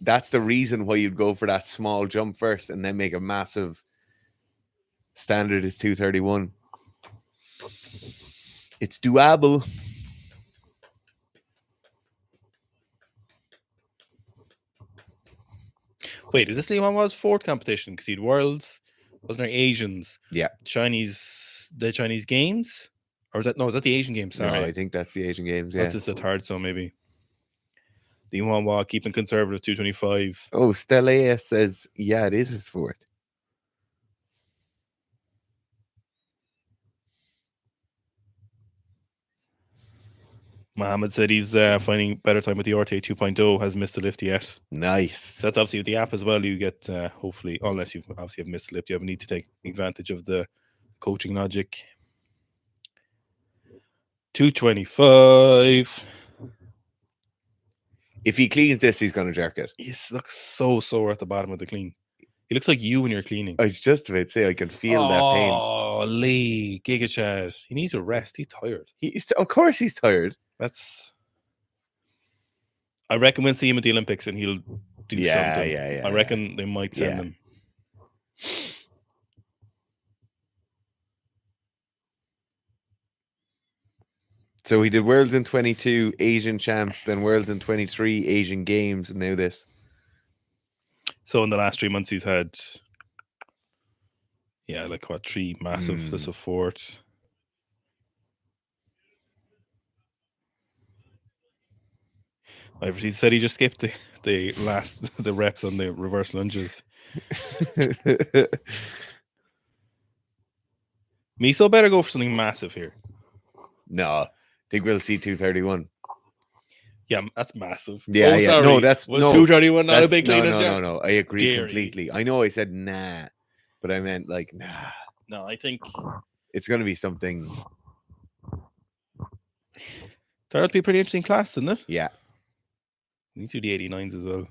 that's the reason why you'd go for that small jump first and then make a massive standard is 231. It's doable. Wait, is this Lee Wanwa's fourth competition? Because he'd Worlds, wasn't there Asians? Yeah. The Chinese Games? Or is that the Asian Games? Sorry. No, I think that's the Asian Games, yeah. That's just the third, so maybe. Lee Wanwa keeping conservative 225. Oh, Stellea says, yeah, it is his fourth. Mohammed said he's finding better time with the RTA 2.0, hasn't missed a lift yet. Nice. So that's obviously with the app as well. You get hopefully, unless you obviously have missed a lift, you have a need to take advantage of the coaching logic. 225. If he cleans this, he's going to jerk it. He looks so sore at the bottom of the clean. He looks like you when you're cleaning. I was just about to say, I can feel that pain. Oh, Lee, Giga Chad. He needs a rest. He's tired. Of course he's tired. I reckon we'll see him at the Olympics and he'll do something. Yeah. I reckon they might send him. So he did Worlds in 22, Asian Champs, then Worlds in 23, Asian Games, and now this. So in the last 3 months, he's had, 3 massive, this of fourth. He said he just skipped the reps on the reverse lunges. Miso better go for something massive here. No, I think we'll see 231. Yeah, that's massive. Yeah, sorry. No, was 231 not a big clean and jerk? No. I agree completely. I know I said nah, but I meant like nah. No, I think it's going to be something. That'll be a pretty interesting class, isn't it? Yeah. We need to do the 89s as well.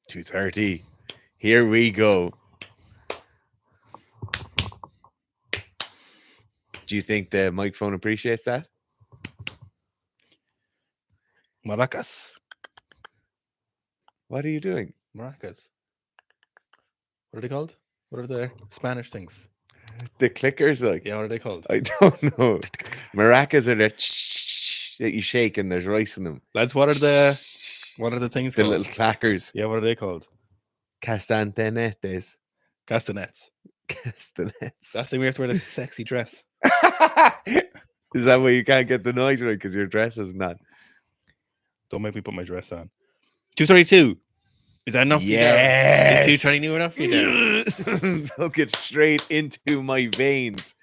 230. Here we go. Do you think the microphone appreciates that? Maracas. What are you doing? Maracas. What are they called? What are the Spanish things? The clickers, like. Yeah, what are they called? I don't know. Maracas are the that you shake and there's rice in them. Lads, what are the things the called? Little clackers. Yeah, what are they called? Castantenetes. Castanets. Castanets. That's the way we have to wear this sexy dress. Is that why you can't get the noise right? Because your dress is not. Don't make me put my dress on. 232. Is that enough? Yes. Is 230 new enough for you there? Hook it straight into my veins.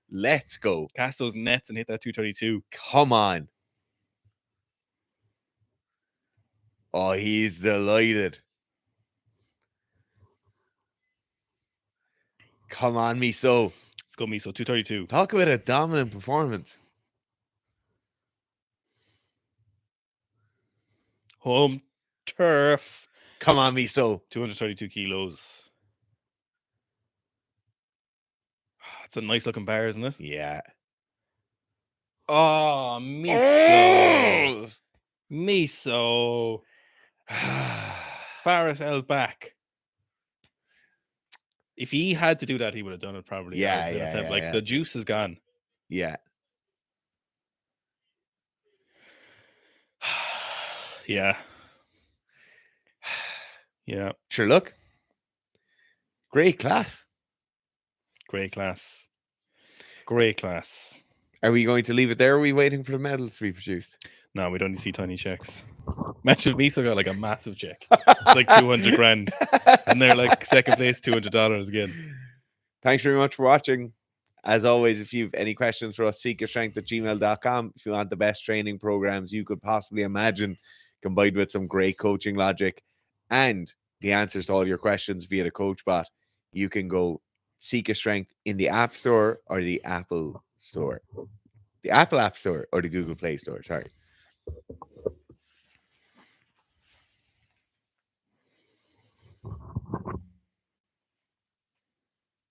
Let's go. Cast those nets and hit that 232. Come on. Oh, he's delighted. Come on, Miso. Let's go, Miso. 232. Talk about a dominant performance. Home turf. Come on, Miso. 232 kilos. It's a nice looking bar, isn't it? Yeah. Oh, Miso. Miso. Faris El back. If he had to do that, he would have done it probably. Yeah. The juice is gone. Yeah. Yeah. Yeah. Sure, look. Great class. Great class. Great class. Are we going to leave it there? Or are we waiting for the medals to be produced? No, we don't need to see tiny checks. Imagine if Miso got like a massive check. It's like 200 grand. And they're like second place, $200 again. Thanks very much for watching. As always, if you've any questions for us, seekyourstrength@gmail.com. If you want the best training programs you could possibly imagine, combined with some great coaching logic and the answers to all your questions via the coach bot, you can go Sika Strength in the App Store or the Apple Store. The Apple App Store or the Google Play Store, sorry.